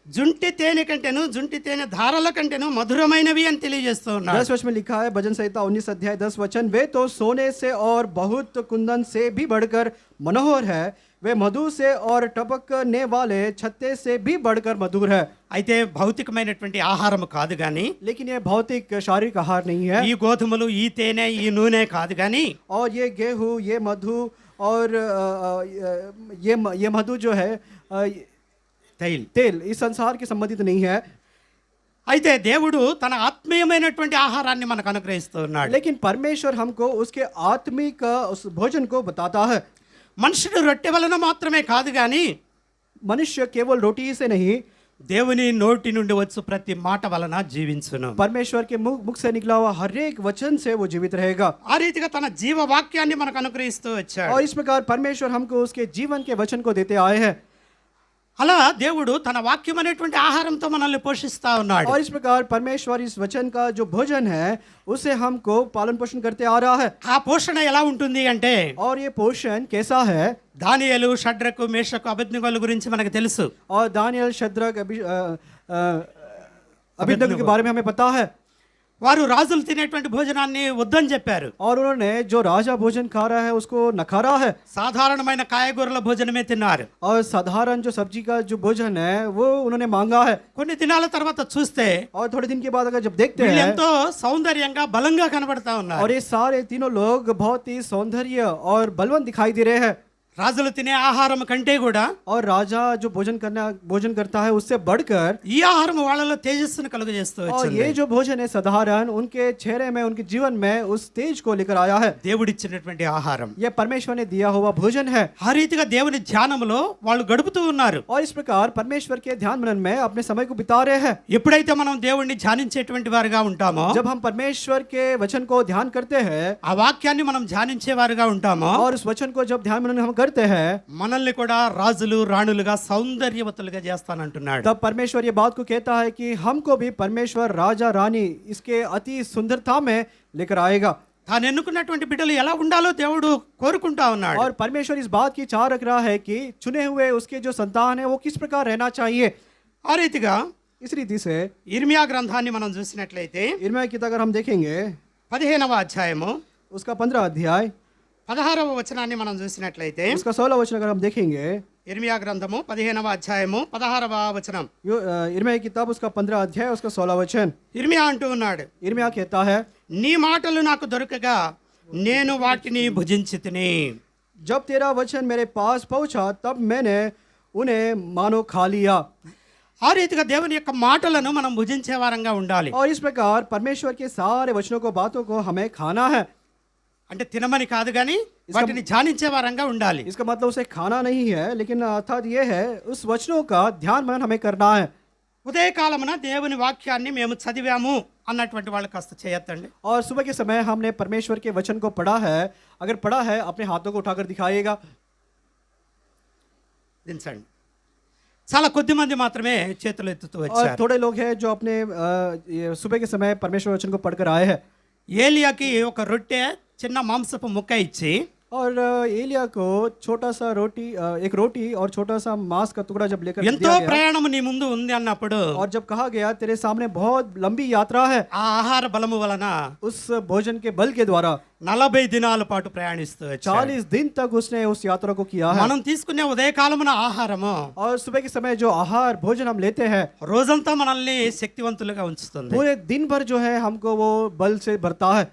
జుంటి తేనె కంటెను జుంటి తేనె ధారల కంటెను మధురమైనవి అని తెలియజేస్తూ ఉన్నాడు.
10 वचन में लिखा है, भजन संहिता 19 अध्याय 10 वचन, वे तो सोने से और बहुत कुंदन से भी बढ़कर मनोहर है, वे मधु से और टपकने वाले छत्ते से भी बढ़कर मधुर है।
అయితే భౌతికమైనటువంటి ఆహారం కాదు కానీ,
लेकिन ये भौतिक शारीरिक आहार नहीं है,
ఈ గోధుమలు ఈ తేనె ఈ నూనె కాదు కానీ,
और ये गेहूं ये मधु और ये मधु जो है
తైల్.
तेल इस संसार के संबंधित नहीं है।
అయితే దేవుడు తన ఆత్మీయమైనటువంటి ఆహారాన్ని మనకు అనుగ్రహిస్తూ ఉన్నాడు.
लेकिन परमेश्वर हमको उसके आत्मिक उस भोजन को बताता है।
మనుషుడు రొట్టె వలన మాత్రమే కాదు కానీ,
मनुष्य केवल रोटी ही से नहीं,
దేవుని నోటి నుండి వచ్చు ప్రతి మాట వలన జీవించును.
परमेश्वर के मुख से निकला हुआ हर एक वचन से वो जीवित रहेगा।
ఆ రీతిగా తన జీవ వాక్యాన్ని మనకు అనుగ్రహిస్తూ వచ్చాడు.
और इस प्रकार परमेश्वर हमको उसके जीवन के वचन को देते आए हैं।
అలా దేవుడు తన వాక్యం అనేటువంటి ఆహారంతో మనల్ని పోషిస్తా ఉన్నాడు.
और इस प्रकार परमेश्वर इस वचन का जो भोजन है उसे हमको पालन पोषण करते आ रहा है।
ఆ పోషణ ఎలా ఉంటుంది అంటే,
और ये पोषण कैसा है,
దానియేలు షడ్రకు మేషకు అబేద్నెగోల గురించి మనకు తెలుసు.
और दानियल शद्रक अबेदनगो के बारे में हमें पता है।
వారు రాజులు తినేటువంటి భోజనాన్ని వద్దని చెప్పారు.
और उन्होंने जो राजा भोजन खा रहा है उसको नकारा है,
సాధారణమైన కాయగూరల భోజనమే తిన్నారు.
और साधारण जो सब्जी का जो भोजन है वो उन्होंने मांगा है।
కొన్ని దినాల తర్వాత చూస్తే
और थोड़े दिन के बाद अगर जब देखते
వీళ్ళు
हैं,
ఎంతో సౌందర్యంగా బలంగా కనబడతా ఉన్నారు.
और ये सारे तीनों लोग बहुत ही सौंदर्य और बलवंत दिखाई दे रहे हैं।
రాజులు తినే ఆహారం కంటే కూడా
और राजा जो भोजन करता है उससे बढ़कर
ఈ ఆహారం వాళ్ళలో తేజస్సును కలుగజేస్తూ
और
వచ్చింది.
ये जो भोजन है साधारण उनके चेहरे में उनके जीवन में उस तेज को लेकर आया है.
దేవుడిచ్చినటువంటి ఆహారం.
यह परमेश्वर ने दिया हुआ भोजन है.
ఆ రీతిగా దేవుని ధ్యానములో వాళ్ళు గడుపుతూ ఉన్నారు.
और इस प्रकार परमेश्वर के ध्यान मनन में अपने समय को बिता रहे हैं.
ఎప్పుడైతే మనం దేవుణ్ణి ధ్యానించేటువంటి వారుగా ఉంటామో,
जब हम परमेश्वर के वचन को ध्यान करते हैं
ఆ వాక్యాన్ని మనం ధ్యానించే వారుగా ఉంటామో,
और उस वचन को जब ध्यान मनन हम करते हैं
మనల్ని కూడా రాజులు రాణులుగా సౌందర్యవతులుగా చేస్తానంటున్నాడు.
तब परमेश्वर ये बात को कहता है कि हमको भी परमेश्वर राजा रानी इसके अति सुंदरता में लेकर आएगा.
తాను ఎన్నుకున్నటువంటి బిడ్డలు ఎలా ఉండాలో దేవుడు కోరుకుంటా ఉన్నాడు.
और परमेश्वर इस बात की चाह रख रहा है कि चुने हुए उसके जो संतान है वो किस प्रकार रहना चाहिए.
ఆ రీతిగా
इस रीति से
ఇర్మియా గ్రంథాన్ని మనం చూసినట్లయితే
इर्मिया की अगर हम देखेंगे
15వ అధ్యాయము
उसका 15 अध्याय
16వ వచనాన్ని మనం చూసినట్లయితే,
उसका 16 वचन अगर हम देखेंगे
ఇర్మియా గ్రంథము 15వ అధ్యాయము 16వ వచనం.
इर्मिया की किताब उसका 15 अध्याय उसका 16 वचन.
ఇర్మియా అంటూ ఉన్నాడు,
इर्मिया कहता है
నీ మాటలు నాకు దొరకగా నేను వాటిని భుజించితిని.
जब तेरा वचन मेरे पास पहुंचा तब मैंने उन्हें मानो खा लिया.
ఆ రీతిగా దేవుని యొక్క మాటలను మనం భుజించే వారంగా ఉండాలి.
और इस प्रकार परमेश्वर के सारे वचनों को बातों को हमें खाना है.
అంటే తినమని కాదు కానీ వాటిని ధ్యానించే వారంగా ఉండాలి.
इसका मतलब उसे खाना नहीं है, लेकिन अर्थात ये है उस वचनों का ध्यान मनन हमें करना है.
ఉదయకాలమున దేవుని వాక్యాన్ని మేము చదివాము అన్నటువంటి వాళ్ళు కాస్త చేయొద్దండి.
और सुबह के समय हमने परमेश्वर के वचन को पढ़ा है, अगर पढ़ा है अपने हाथों को उठाकर दिखाइएगा.
దించండి. చాలా కొద్ది మంది మాత్రమే చేతులు ఎత్తుతూ
और
వచ్చారు.
थोड़े लोग हैं जो अपने ये सुबह के समय परमेश्वर वचन को पढ़कर आए हैं.
ఏలియాకి ఒక రొట్టె చిన్న మాంసపు ముక్క ఇచ్చి
और एलिया को छोटा सा रोटी एक रोटी और छोटा सा मांस का टुकड़ा जब लेकर
ఎంతో
दिया गया,
ప్రయాణం నీ ముందు ఉంది అన్నప్పుడు
और जब कहा गया तेरे सामने बहुत लंबी यात्रा है,
ఆ ఆహార బలము వలన
उस भोजन के बल के द्वारा
40 దినాల పాటు ప్రయాణిస్తూ వచ్చాడు.
40 दिन तक उसने उस यात्रा को किया है.
మనం తీసుకునే ఉదయకాలమున ఆహారము
और सुबह के समय जो आहार भोजन हम लेते हैं
రోజంతా మనల్ని శక్తివంతులుగా ఉంచుతుంది.
पूरे दिन भर जो है हमको वो बल से भरता है.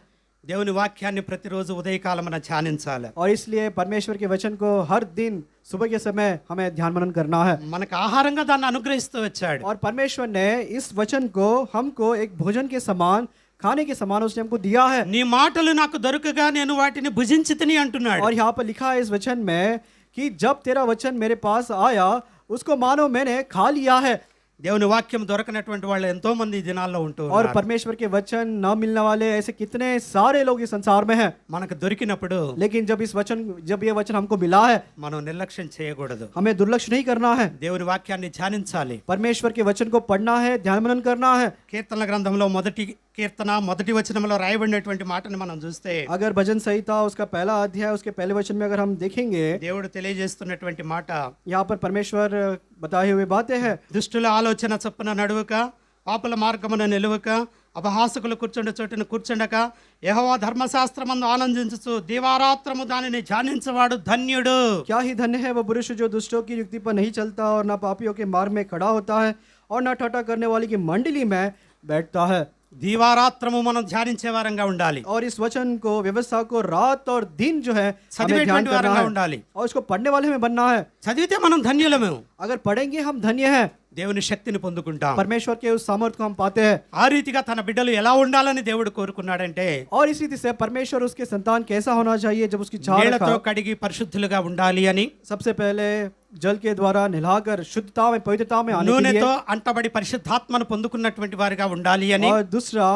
దేవుని వాక్యాన్ని ప్రతిరోజు ఉదయకాలమున ధ్యానించాలి.
और इसलिए परमेश्वर के वचन को हर दिन सुबह के समय हमें ध्यान मनन करना है.
మనకు ఆహారంగా దాన్ని అనుగ్రహిస్తూ వచ్చాడు.
और परमेश्वर ने इस वचन को हमको एक भोजन के समान खाने के समान उसने हमको दिया है.
నీ మాటలు నాకు దొరకగా నేను వాటిని భుజించితిని అంటున్నాడు.
और यहाँ पर लिखा है इस वचन में कि जब तेरा वचन मेरे पास आया उसको मानो मैंने खा लिया है.
దేవుని వాక్యం దొరకనటువంటి వాళ్ళు ఎంతో మంది ఈ దినాల్లో ఉంటూ
और
ఉన్నారు.
परमेश्वर के वचन न मिलने वाले ऐसे कितने सारे लोग इस संसार में हैं.
మనకు దొరికినప్పుడు
लेकिन जब ये वचन हमको मिला है
మనం నిర్లక్ష్యం చేయకూడదు.
हमें दुर्लक्ष्य नहीं करना है.
దేవుని వాక్యాన్ని ధ్యానించాలి.
परमेश्वर के वचन को पढ़ना है, ध्यान मनन करना है.
కీర్తనల గ్రంథంలో మొదటి కీర్తన మొదటి వచనంలో రాయబడినటువంటి మాటని మనం చూస్తే
अगर भजन संहिता उसका पहला अध्याय उसके पहले वचन में अगर हम देखेंगे,
దేవుడు తెలియజేస్తున్నటువంటి మాట,
यहाँ पर परमेश्वर बताए हुए बातें हैं.
దుష్టుల ఆలోచన చొప్పున నడువక, పాపుల మార్గమున నిలువక, అపహాసకులు కూర్చుండే చోటున కూర్చుండక, యెహోవా ధర్మశాస్త్రమందు ఆనందించుచు దివారాత్రము దానిని ధ్యానించువాడు ధన్యుడు.
क्या ही धन्य है वो पुरुष जो दुष्टों की युक्ति पर नहीं चलता और न पापियों के मार्ग में खड़ा होता है और न ठाटा करने वाले की मंडली में बैठता है.
దీవారాత్రము మనం ధ్యానించే వారంగా ఉండాలి.
और इस वचन को व्यवस्था को रात और दिन जो है हमें ध्यान
చదివేటువంటి
करना
వారంగా
है
ఉండాలి.
और इसको पढ़ने वाले हमें बनना है.
చదివితే మనం ధన్యులము.
अगर पढ़ेंगे हम धन्य हैं,
దేవుని శక్తిని పొందుకుంటాం.
परमेश्वर के उस सामर्थ्य को हम पाते हैं.
ఆ రీతిగా తన బిడ్డలు ఎలా ఉండాలని దేవుడు కోరుకున్నాడంటే,
और इसी रीति से परमेश्वर उसके संतान कैसा होना चाहिए जब उसकी चाह
నీళ్లతో
रखा,
కడిగి పరిశుద్ధులుగా ఉండాలి అని,
सबसे पहले जल के द्वारा नहलाकर शुद्धता में पवित्रता में आने के
నూనెతో
लिए,
అంటబడి పరిశుద్ధాత్మను పొందుకున్నటువంటి వారిగా ఉండాలి అని,
और दूसरा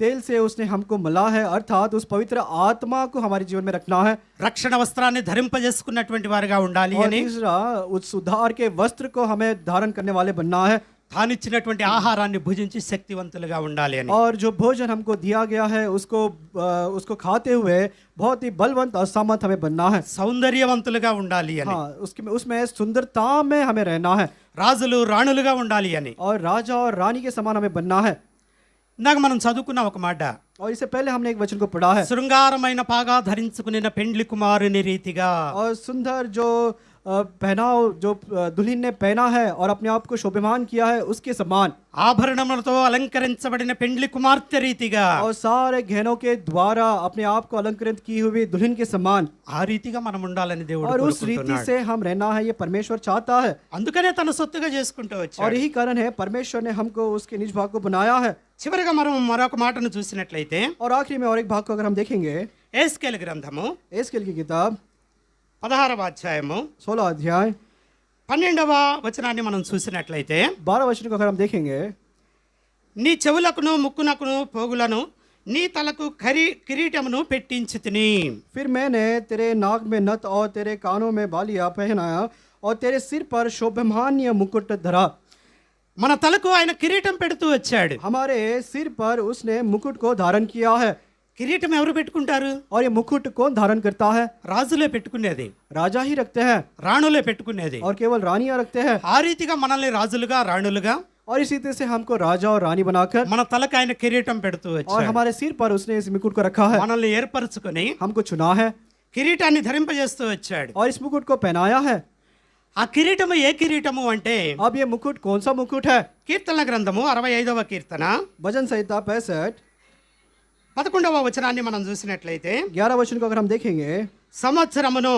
तेल से उसने हमको मला है अर्थात उस पवित्र आत्मा को हमारे जीवन में रखना है.
రక్షణ వస్త్రాన్ని ధరింపజేసుకున్నటువంటి వారిగా ఉండాలి
और
అని,
तीसरा उस उद्धार के वस्त्र को हमें धारण करने वाले बनना है.
తానిచ్చినటువంటి ఆహారాన్ని భుజించి శక్తివంతులుగా ఉండాలి అని.
और जो भोजन हमको दिया गया है उसको खाते हुए बहुत ही बलवंत और सामर्थ हमें बनना है.
సౌందర్యవంతులుగా ఉండాలి అని,
हाँ, उसमें सुंदरता में हमें रहना है.
రాజులు రాణులుగా ఉండాలి అని.
और राजा और रानी के समान हमें बनना है.
ఇందాక మనం చదువుకున్న ఒక మాట,
और इससे पहले हमने एक वचन को पढ़ा है.
శృంగారమైన పాగా ధరించుకున్న పెండ్లి కుమారుని రీతిగా.
और सुंदर जो पहनाव जो दुल्हन ने पहना है और अपने आप को शोभायमान किया है उसके समान
ఆభరణములతో అలంకరించబడిన పెండ్లి కుమార్తె రీతిగా
और सारे गहनों के द्वारा अपने आप को अलंकृत की हुई दुल्हन के समान
ఆ రీతిగా మనం ఉండాలని దేవుడు
और उस रीति
కోరుకుంటున్నాడు.
से हम रहना है, ये परमेश्वर चाहता है।
అందుకనే తన సొత్తుగా చేసుకుంటూ
और
వచ్చాడు.
यही कारण है परमेश्वर ने हमको उसके निज भाग को बनाया है।
చివరిగా మనం మరొక మాటను చూసినట్లయితే
और आखिरी में और एक भाग को अगर हम देखेंगे,
ఏస్కేలు గ్రంథము
एस्केल की किताब
16వ అధ్యాయము
16 अध्याय
12వ వచనాన్ని మనం చూసినట్లయితే
12 वचन को अगर हम देखेंगे,
నీ చెవులకును ముక్కునకును పోగులను నీ తలకు కిరీటమును పెట్టించితిని.
फिर मैंने तेरे नाक में नथ और तेरे कानों में बालियाँ पहनाया और तेरे सिर पर शोभामान्य मुकुट धरा।
మన తలకు ఆయన కిరీటం పెడుతూ వచ్చాడు.
हमारे सिर पर उसने मुकुट को धारण किया है।
కిరీటం ఎవరు పెట్టుకుంటారు?
और ये मुकुट कौन धारण करता है?
రాజులే పెట్టుకునేది,
राजा ही रखते हैं
రాణులే పెట్టుకునేది.
और केवल रानियां रखते हैं।
ఆ రీతిగా మనల్ని రాజులుగా రాణులుగా
और इसी तरह से हमको राजा और रानी बनाकर
మన తలకు ఆయన కిరీటం పెడుతూ
और
వచ్చాడు.
हमारे सिर पर उसने इस मुकुट को रखा है,
మనల్ని ఏర్పరచుకొని
हमको चुना है
కిరీటాన్ని ధరింపజేస్తూ వచ్చాడు.
और इस मुकुट को पहनाया है।
ఆ కిరీటము ఏ కిరీటము అంటే
अब ये मुकुट कौन सा मुकुट है?
కీర్తనల గ్రంథము 65వ కీర్తన
भजन संहिता 65
11వ వచనాన్ని మనం చూసినట్లయితే
11 वचन को अगर हम देखेंगे,
సంవత్సరమును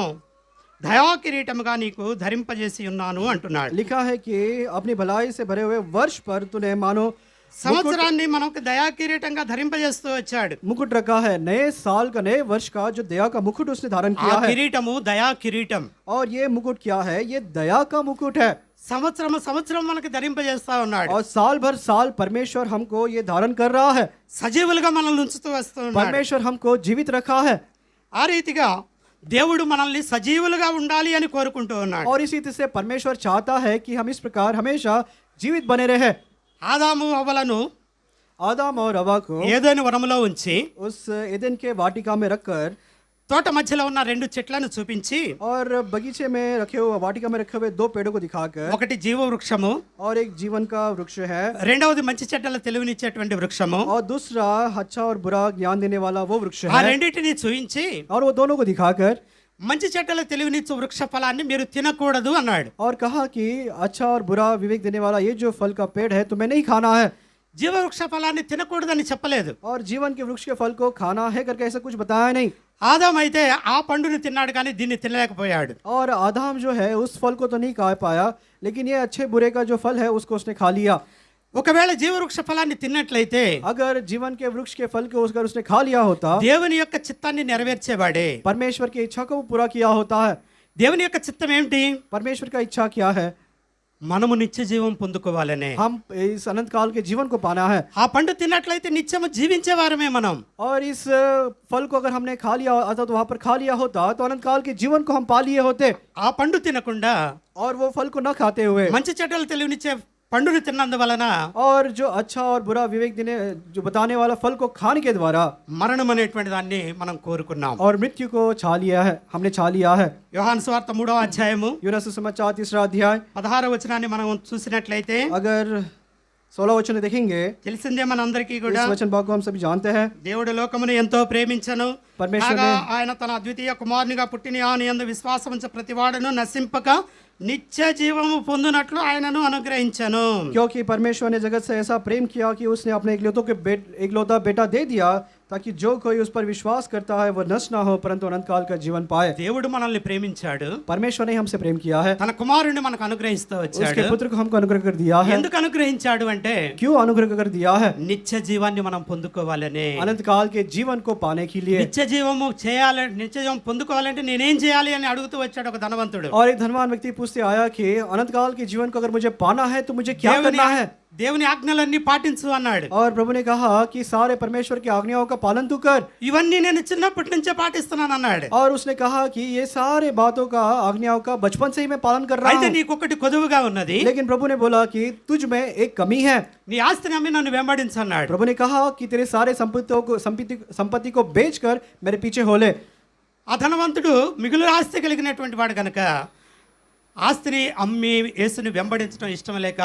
దయా కిరీటముగా నీకు ధరింపజేసి ఉన్నాను అంటున్నాడు.
लिखा है कि अपनी भलाई से भरे हुए वर्ष पर तूने मानो
సంవత్సరాన్ని మనకు దయా కిరీటంగా ధరింపజేస్తూ వచ్చాడు.
मुकुट रखा है। नए साल का, नए वर्ष का जो दया का मुकुट उसने धारण
ఆ
किया है।
కిరీటము దయా కిరీటం.
और ये मुकुट क्या है? ये दया का मुकुट है।
సంవత్సరం మనకి ధరింపజేస్తా ఉన్నాడు.
और साल भर साल परमेश्वर हमको ये धारण कर रहा है।
సజీవులుగా మనల్ని ఉంచుతూ వస్తూ ఉన్నాడు.
परमेश्वर हमको जीवित रखा है
ఆ రీతిగా దేవుడు మనల్ని సజీవులుగా ఉండాలి అని కోరుకుంటూ ఉన్నాడు.
और इसी तरह से परमेश्वर चाहता है कि हम इस प्रकार हमेशा जीवित बने रहे।
ఆదాము హవ్వలను
आदम और हवा को
ఏదైనా వనములో ఉంచి
उस एदन के वाटिका में रखकर
తోట మధ్యలో ఉన్న రెండు చెట్లను చూపించి
और बगीचे में रखे हुए, वाटिका में रखे हुए 2 पेड़ों को दिखाकर,
ఒకటి జీవ వృక్షము,
और एक जीवन का वृक्ष है
రెండవది మంచి చెడ్డల తెలివినిచ్చేటువంటి వృక్షము,
और दूसरा अच्छा और बुरा ज्ञान देने वाला वो वृक्ष
ఆ
है।
రెండింటిని చూపించి
और वो दोनों को दिखाकर
మంచి చెడ్డల తెలివినిచ్చు వృక్ష ఫలాన్ని మీరు తినకూడదు అన్నాడు.
और कहा कि अच्छा और बुरा विवेक देने वाला ये जो फल का पेड़ है तुम्हें नहीं खाना है।
జీవ వృక్ష ఫలాన్ని తినకూడదని చెప్పలేదు.
और जीवन के वृक्ष के फल को खाना है करके ऐसा कुछ बताया नहीं।
ఆదాము అయితే ఆ పండుని తిన్నాడు కానీ దీన్ని తినలేకపోయాడు.
और आदम जो है उस फल को तो नहीं खा पाया, लेकिन ये अच्छे बुरे का जो फल है उसको उसने खा लिया।
ఒకవేళ జీవ వృక్ష ఫలాన్ని తిన్నట్లయితే
अगर जीवन के वृक्ष के फल को अगर उसने खा लिया होता,
దేవుని యొక్క చిత్తాన్ని నెరవేర్చేవాడే.
परमेश्वर की इच्छा को वो पूरा किया होता है।
దేవుని యొక్క చిత్తం ఏమిటి?
परमेश्वर का इच्छा क्या है?
మనము నిత్య జీవం పొందుకోవాలనే.
हम इस अनंत काल के जीवन को पाना है।
ఆ పండు తిన్నట్లయితే నిత్యము జీవించేవారమే మనం.
और इस फल को अगर हमने खा लिया अथवा तो वहां पर खा लिया होता तो अनंत काल के जीवन को हम पा लिए होते।
ఆ పండు తినకుండా
और वो फल को न खाते हुए
మంచి చెడ్డలు తెలివినిచ్చే పండుని తిన్నందువలన
और जो अच्छा और बुरा विवेक देने जो बताने वाला फल को खाने के द्वारा
మరణం అనేటువంటి దాన్ని మనం కోరుకున్నాం.
और मृत्यु को छा लिया है, हमने छा लिया है।
యోహాను సువార్త 3వ అధ్యాయము
यूहन्ना सुसमाचार 3 अध्याय
16వ వచనాన్ని మనం చూసినట్లయితే
अगर 16 वचन देखेंगे,
తెలిసిందే మనందరికీ కూడా
इस वचन भाग को हम सभी जानते हैं।
దేవుడు లోకమును ఎంతో ప్రేమించను,
పరమేశ్వరుని
కాగా ఆయన తన అద్వితీయ కుమారునిగా పుట్టిన ఆయన యందు విశ్వాసం ఉంచ ప్రతివాడును నశింపక నిత్య జీవము పొందునట్లు ఆయనను అనుగ్రహించను.
क्योंकि परमेश्वर ने जगत से ऐसा प्रेम किया कि उसने अपने इकलौता बेटा दे दिया ताकि जो कोई उस पर विश्वास करता है वह नष्ट ना हो परंतु अनंत काल का जीवन पाए।
దేవుడు మనల్ని ప్రేమించాడు,
परमेश्वर ने हमसे प्रेम किया है,
తన కుమారుని మనకు అనుగ్రహిస్తూ
उसके
వచ్చాడు.
पुत्र को हमको अनुग्रह कर दिया है।
ఎందుకు అనుగ్రహించాడు అంటే
क्यों अनुग्रह कर दिया है?
నిత్య జీవాన్ని మనం పొందుకోవాలనే.
अनंत काल के जीवन को पाने के लिए।
నిత్య జీవము చేయాలంటే, నిత్య జీవం పొందుకోవాలంటే నేనేం చేయాలి అని అడుగుతూ వచ్చాడు ఒక ధనవంతుడు.
और एक धनवान व्यक्ति पूछते आया कि अनंत काल के जीवन को अगर मुझे पाना है तो मुझे क्या करना है?
దేవుని ఆజ్ఞలన్నీ పాటించు అన్నాడు.
और प्रभु ने कहा कि सारे परमेश्वर की आज्ञाओं का पालन तू कर।
ఇవన్నీ నేను చిన్నప్పటి నుంచే పాటిస్తున్నాను అన్నాడు.
और उसने कहा कि ये सारे बातों का, आज्ञाओं का बचपन से ही मैं पालन कर रहा
అయితే
हूँ।
నీకొకటి కొదువుగా ఉన్నది,
लेकिन प्रभु ने बोला कि तुझ में एक कमी है।
నీ ఆస్తిని అమ్మి నన్ను వెంబడించు అన్నాడు.
प्रभु ने कहा कि तेरे सारे संपत्ति को बेचकर मेरे पीछे हो ले।
ఆ ధనవంతుడు మిగులు ఆస్తి కలిగినటువంటి వాడు కనుక ఆస్తిని అమ్మి యేసుని వెంబడించడం ఇష్టం లేక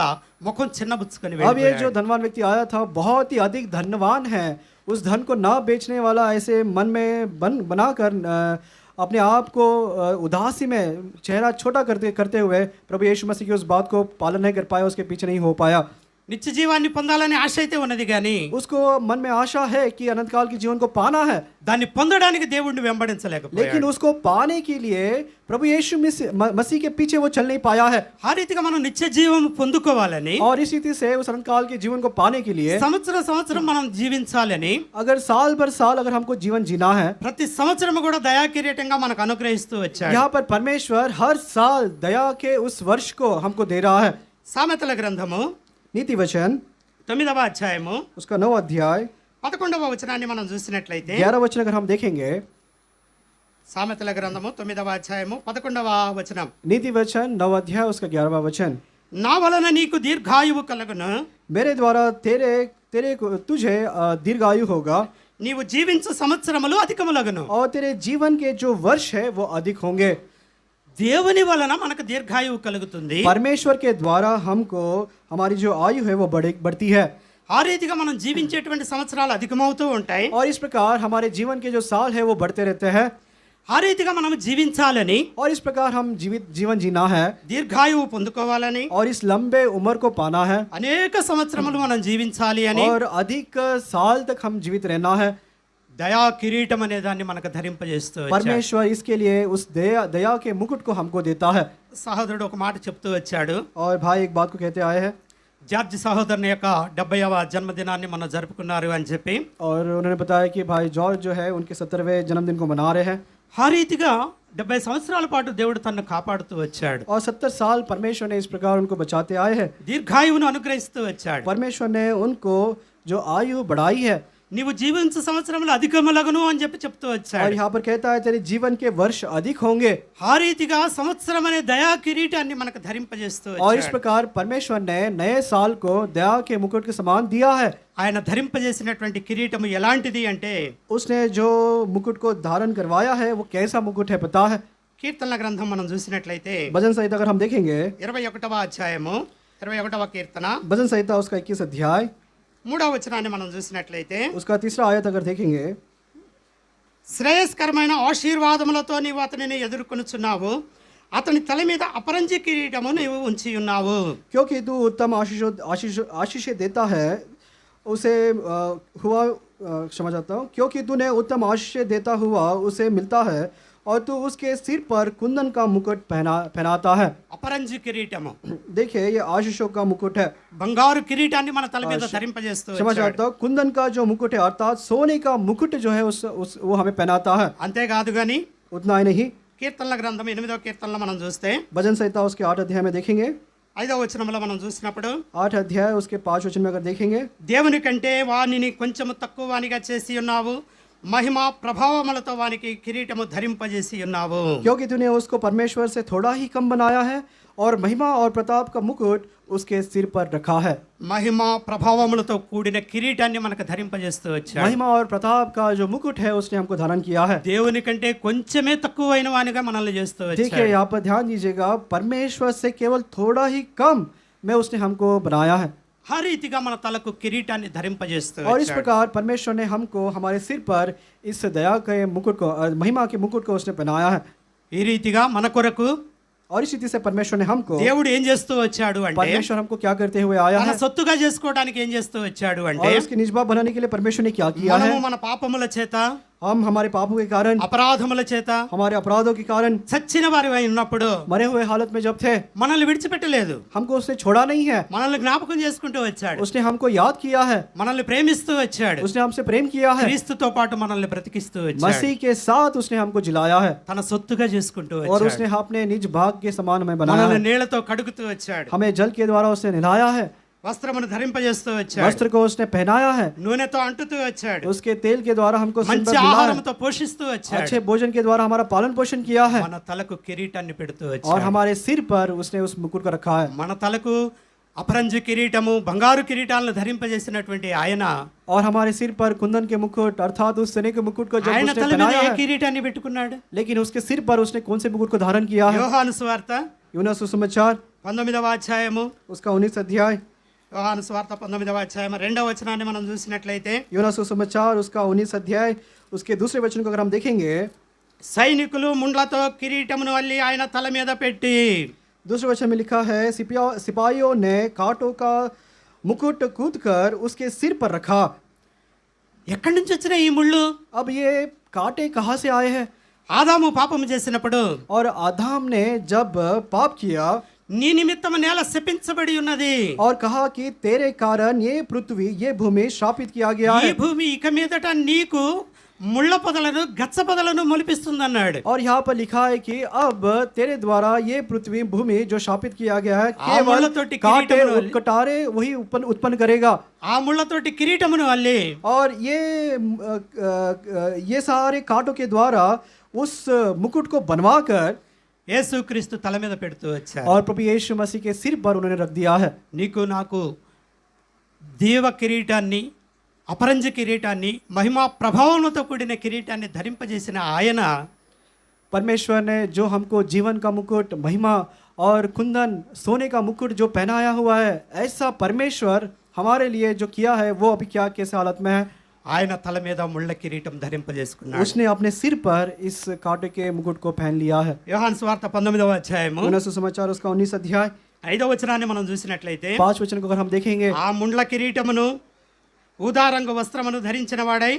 ముఖం చిన్నబుచ్చుకొని
अब ये
వెళ్ళిపోయాడు.
जो धनवान व्यक्ति आया था बहुत ही अधिक धनवान है, उस धन को ना बेचने वाला ऐसे मन में बनाकर अपने आप को उदासी में चेहरा छोटा करते करते हुए प्रभु यीशु मसीह की उस बात को पालन नहीं कर पाया, उसके पीछे नहीं हो पाया।
నిత్య జీవాన్ని పొందాలని ఆశ అయితే ఉన్నది కానీ
उसको मन में आशा है कि अनंत काल के जीवन को पाना है,
దాన్ని పొందడానికి దేవుడిని వెంబడించలేకపోయాడు.
लेकिन उसको पाने के लिए प्रभु यीशु मसीह के पीछे वो चल नहीं पाया है।
ఆ రీతిగా మనం నిత్య జీవం పొందుకోవాలని,
और इस रीति से उस अनंत काल के जीवन को पाने के लिए
సంవత్సరం మనం జీవించాలని,
अगर साल पर साल अगर हमको जीवन जीना है,
ప్రతి సంవత్సరం కూడా దయా కిరీటంగా మనకు అనుగ్రహిస్తూ వచ్చాడు.
यहाँ पर परमेश्वर हर साल दया के उस वर्ष को हमको दे रहा है।
సామెతల గ్రంథము
नीति वचन
9వ అధ్యాయము
उसका 9 अध्याय
11వ వచనాన్ని మనం చూసినట్లయితే,
11 वचन अगर हम देखेंगे,
సామెతల గ్రంథము 9వ అధ్యాయము 11వ వచనం,
नीति वचन 9 अध्याय उसका 11वां वचन,
నా వలన నీకు దీర్ఘాయువు కలుగును,
मेरे द्वारा तुझे दीर्घायु होगा
నీవు జీవించు సంవత్సరములు అధికములగును.
और तेरे जीवन के जो वर्ष है वो अधिक होंगे।
దేవుని వలన మనకు దీర్ఘాయువు కలుగుతుంది.
परमेश्वर के द्वारा हमको हमारी जो आयु है वो बढ़ती है,
ఆ రీతిగా మనం జీవించేటువంటి సంవత్సరాలు అధికమవుతూ ఉంటాయి.
और इस प्रकार हमारे जीवन के जो साल है वो बढ़ते रहते हैं।
ఆ రీతిగా మనం జీవించాలని,
और इस प्रकार हम जीवन जीना है
దీర్ఘాయువు పొందుకోవాలని,
और इस लंबे उम्र को पाना है,
అనేక సంవత్సరములు మనం జీవించాలి అని
और अधिक साल तक हम जीवित रहना है।
దయా కిరీటం అనే దాన్ని మనకు ధరింపజేస్తూ వచ్చాడు.
परमेश्वर इसके लिए उस दया के मुकुट को हमको देता है।
సహోదరుడు ఒక మాట చెప్తూ వచ్చాడు.
और भाई एक बात को कहते आए हैं,
జార్జ్ సహోదరుని యొక్క 70వ జన్మదినాన్ని మనం జరుపుకున్నారు అని చెప్పి,
और उन्होंने बताया कि भाई जॉर्ज जो है उनके 70वें जन्मदिन को मना रहे हैं।
ఆ రీతిగా 70 సంవత్సరాల పాటు దేవుడు తనను కాపాడుతూ వచ్చాడు.
और 70 साल परमेश्वर ने इस प्रकार उनको बचाते आए हैं।
దీర్ఘాయువును అనుగ్రహిస్తూ వచ్చాడు.
परमेश्वर ने उनको जो आयु बढ़ाई है,
నీవు జీవించు సంవత్సరములు అధికములగును అని చెప్పి చెప్తూ
और
వచ్చాడు.
यहाँ पर कहता है तेरे जीवन के वर्ष अधिक होंगे।
ఆ రీతిగా సంవత్సరం అనే దయా కిరీటాన్ని మనకు ధరింపజేస్తూ
और इस
వచ్చాడు.
प्रकार परमेश्वर ने नए साल को दया के मुकुट के समान दिया है।
ఆయన ధరింపజేసినటువంటి కిరీటము ఎలాంటిది అంటే,
उसने जो मुकुट को धारण करवाया है वो कैसा मुकुट है पता है?
కీర్తనల గ్రంథం మనం చూసినట్లయితే
भजन संहिता अगर हम देखेंगे,
21వ అధ్యాయము 21వ కీర్తన
भजन संहिता उसका 21 अध्याय
3వ వచనాన్ని మనం చూసినట్లయితే,
उसका 3रा आयत अगर देखेंगे,
శ్రేయస్కరమైన ఆశీర్వాదములతో నీవు అతనిని ఎదుర్కొనుచున్నావు, అతని తల మీద అపరంజి కిరీటము నీవు ఉంచి ఉన్నావు.
क्योंकि तू उत्तम आशीष देता है उसे क्षमा चाहता हूँ, क्योंकि तूने उत्तम आशीष देता हुआ उसे मिलता है और तू उसके सिर पर कुंदन का मुकुट पहनाता है।
అపరంజి కిరీటము,
देखिए ये आशीषों का मुकुट है।
బంగారు కిరీటాన్ని మన తల మీద ధరింపజేస్తూ
क्षमा
వచ్చాడు.
चाहता हूँ, कुंदन का जो मुकुट है अर्थात सोने का मुकुट जो है वो हमें पहनाता है।
అంతేకాదు కానీ
उतना ही नहीं,
కీర్తనల గ్రంథం 8వ కీర్తనలో మనం చూస్తే
भजन संहिता उसके 8 अध्याय में देखेंगे,
5వ వచనంలో మనం చూసినప్పుడు,
8 अध्याय उसके 5 वचन में अगर देखेंगे,
దేవుని కంటే వానిని కొంచెము తక్కువ వానిగా చేసి ఉన్నావు, మహిమ ప్రభావములతో వానికి కిరీటము ధరింపజేసి ఉన్నావు.
क्योंकि तूने उसको परमेश्वर से थोड़ा ही कम बनाया है और महिमा और प्रताप का मुकुट उसके सिर पर रखा है।
మహిమ ప్రభావములతో కూడిన కిరీటాన్ని మనకు ధరింపజేస్తూ వచ్చాడు.
महिमा और प्रताप का जो मुकुट है उसने हमको धारण किया है।
దేవుని కంటే కొంచెమే తక్కువైన వానిగా మనల్ని చేస్తూ
देखिए
వచ్చాడు.
यहाँ पर ध्यान दीजिएगा, परमेश्वर से केवल थोड़ा ही कम में उसने हमको बनाया है।
ఆ రీతిగా మన తలకు కిరీటాన్ని ధరింపజేస్తూ
और इस
వచ్చాడు.
प्रकार परमेश्वर ने हमको हमारे सिर पर इस दया के मुकुट को महिमा के मुकुट को उसने पहनाया है।
ఈ రీతిగా మన కొరకు
और इस रीति से परमेश्वर ने हमको
దేవుడు ఏం చేస్తూ వచ్చాడు అంటే,
परमेश्वर हमको क्या करते हुए आया
తన
है,
సొత్తుగా చేసుకోవడానికి ఏం చేస్తూ వచ్చాడు అంటే,
और उसकी निजबात बनाने के लिए परमेश्वर ने क्या किया है?
మనము మన పాపముల చేత,
हम हमारे पापों के कारण,
అపరాధముల చేత
हमारे अपराधों के कारण
చచ్చిన వారివై ఉన్నప్పుడు
मरे हुए हालत में जब थे,
మనల్ని విడిచిపెట్టలేదు,
हमको उसने छोड़ा नहीं है।
మనల్ని జ్ఞాపకం చేసుకుంటూ వచ్చాడు,
उसने हमको याद किया है,
మనల్ని ప్రేమిస్తూ వచ్చాడు,
उसने हमसे प्रेम किया है,
క్రీస్తుతో పాటు మనల్ని బ్రతికిస్తూ వచ్చాడు,
मसीह के साथ उसने हमको जिलाया है,
తన సొత్తుగా చేసుకుంటూ
और
వచ్చాడు,
उसने अपने निज भाग के समान हमें बनाया
మనల్ని
है।
నీళ్లతో కడుగుతూ వచ్చాడు,
हमें जल के द्वारा उसने नहलाया है,
వస్త్రమును ధరింపజేస్తూ వచ్చాడు,
वस्त्र को उसने पहनाया है,
నూనెతో అంటుతూ వచ్చాడు,
उसके तेल के द्वारा हमको सिर
మంచి
पर मिलाया है,
ఆహారంతో పోషిస్తూ వచ్చాడు,
अच्छे भोजन के द्वारा हमारा पालन पोषण किया है,
మన తలకు కిరీటాన్ని పెడుతూ
और
వచ్చాడు.
हमारे सिर पर उसने उस मुकुट को रखा है।
మన తలకు అపరంజి కిరీటము, బంగారు కిరీటాలను ధరింపజేసినటువంటి ఆయన,
और हमारे सिर पर कुंदन के मुकुट अर्थात उस सोने के मुकुट को जब
ఆయన
उसने
తల మీద
पहनाया
ఏ
है,
కిరీటాన్ని పెట్టుకున్నాడు?
लेकिन उसके सिर पर उसने कौन से मुकुट को धारण किया है?
యోహాను సువార్త
यूहन्ना सुसमाचार
19వ అధ్యాయము,
उसका 19 अध्याय,
యోహాను సువార్త 19వ అధ్యాయం 2వ వచనాన్ని మనం చూసినట్లయితే,
यूहन्ना सुसमाचार उसका 19 अध्याय उसके दूसरे वचन को अगर हम देखेंगे,
సైనికులు ముండ్లతో కిరీటమును అల్లి ఆయన తల మీద పెట్టి
दूसरे वचन में लिखा है सिपाहियों ने कांटों का मुकुट कूद कर उसके सिर पर रखा।
ఎక్కడి నుంచి వచ్చిన ఈ ముళ్ళు?
अब ये कांटे कहाँ से आए हैं?
ఆదాము పాపము చేసినప్పుడు
और आदम ने जब पाप किया
నీ నిమిత్తము నేల శపించబడి ఉన్నది,
और कहा कि तेरे कारण ये पृथ्वी ये भूमि शापित किया गया
ఈ
है,
భూమి ఇక మీదట నీకు ముళ్ళ పొదలను గచ్చ పొదలను మొలిపిస్తుంది అన్నాడు.
और यहाँ पर लिखा है कि अब तेरे द्वारा ये पृथ्वी भूमि जो शापित किया गया है केवल
मुళ్ళతోటి
कांटे
కిరీటమును
उटकटारे वही उत्पन्न करेगा।
ఆ ముళ్ళతోటి కిరీటమును అల్లి
और ये सारे कांटों के द्वारा उस मुकुट को बनवा कर
యేసుక్రీస్తు తల మీద పెడుతూ వచ్చారు.
और प्रभु यीशु मसीह के सिर पर उन्होंने रख दिया है।
నీకు నాకు దేవ కిరీటాన్ని, అపరంజ కిరీటాన్ని, మహిమా ప్రభావంతో కూడిన కిరీటాన్ని ధరింపజేసిన ఆయన
परमेश्वर ने जो हमको जीवन का मुकुट, महिमा और कुंदन, सोने का मुकुट जो पहनाया हुआ है, ऐसा परमेश्वर हमारे लिए जो किया है वो अभी क्या कैसे हालत में है?
ఆయన తల మీద ముళ్ళ కిరీటం ధరింపజేసుకున్నాడు.
उसने अपने सिर पर इस कांटे के मुकुट को पहन लिया है।
యోహాను సువార్త 19వ అధ్యాయము
यूहन्ना सुसमाचार उसका 19 अध्याय
5వ వచనాన్ని మనం చూసినట్లయితే
5 वचन को अगर हम देखेंगे,
ఆ ముండ్ల కిరీటమును ఊదారంగు వస్త్రమును ధరించిన వాడై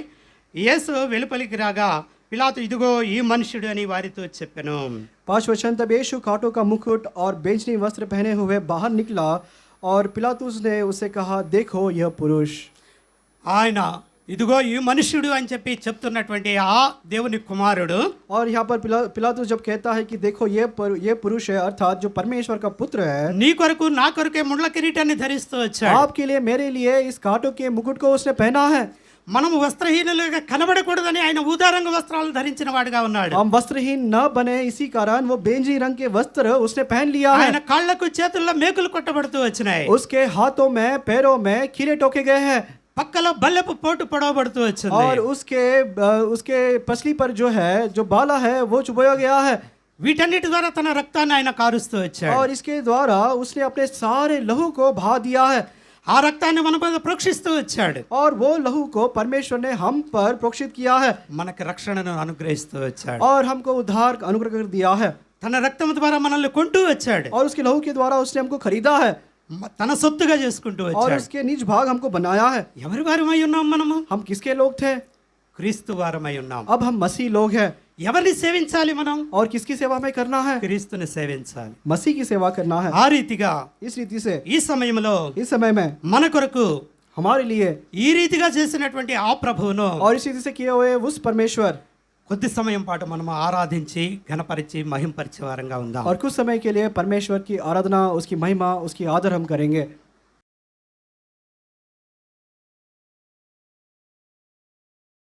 యేసు వెలుపలికి రాగా పిలాతు ఇదిగో ఈ మనుష్యుడు అని వారితో చెప్పెను.
5 वचन, तब यीशु कांटों का मुकुट और बेंचनी वस्त्र पहने हुए बाहर निकला और पिलातुस ने उसे कहा, देखो यह पुरुष।
ఆయన ఇదిగో ఈ మనుష్యుడు అని చెప్పి చెప్తున్నటువంటి ఆ దేవుని కుమారుడు
और यहाँ पर पिलातुस जब कहता है कि देखो ये पुरुष है, अर्थात जो परमेश्वर का पुत्र है,
నీ కొరకు నా కొరకే ముండ్ల కిరీటాన్ని ధరిస్తూ వచ్చాడు.
आपके लिए मेरे लिए इस कांटों के मुकुट को उसने पहना है।
మనము వస్త్రహీనులుగా కనబడకూడదని ఆయన ఊదారంగు వస్త్రాలు ధరించిన వాడుగా ఉన్నాడు.
हम वस्त्रहीन न बने इसी कारण वो बेंजी रंग के वस्त्र उसने पहन लिया
ఆయన
है।
కాళ్ళకు చేతుల్లో మేకులు కొట్టబడుతూ వచ్చినాయి.
उसके हाथों में पैरों में कीड़े टोके गए हैं
పక్కలో బల్లెపు పోటు పొడవబడుతూ వచ్చింది.
और उसके पसली पर जो बाला है वो चुभोया गया है।
వీటన్నిటి ద్వారా తన రక్తాన్ని ఆయన కారుస్తూ వచ్చాడు.
और इसके द्वारा उसने अपने सारे लहू को बहा दिया है।
ఆ రక్తాన్ని మన మీద ప్రోక్షిస్తూ వచ్చాడు.
और वो लहू को परमेश्वर ने हम पर प्रोक्षित किया है
మనకు రక్షణను అనుగ్రహిస్తూ వచ్చాడు.
और हमको उद्धार अनुग्रह कर दिया है।
తన రక్తం ద్వారా మనల్ని కొంటూ వచ్చాడు.
और उसके लहू के द्वारा उसने हमको खरीदा है
తన సొత్తుగా చేసుకుంటూ
और
వచ్చాడు.
उसके निज भाग हमको बनाया है।
ఎవరి వారమై ఉన్నాం మనము?
हम किसके लोग थे?
క్రీస్తు వారమై ఉన్నాం.
अब हम मसीह लोग हैं।
ఎవరిని సేవించాలి మనం?
और किसकी सेवा में करना है?
క్రీస్తుని సేవించాలి.
मसीह की सेवा करना है।
ఆ రీతిగా
इस रीति से
ఈ సమయంలో
इस समय में
మన కొరకు
हमारे लिए
ఈ రీతిగా చేసినటువంటి ఆ ప్రభువును
और इस रीति से किए हुए उस परमेश्वर
కొద్ది సమయం పాటు మనము ఆరాధించి ఘనపరిచి మహింపరిచే వారంగా ఉందాం.
और कुछ समय के लिए परमेश्वर की आराधना, उसकी महिमा, उसकी आदर हम करेंगे।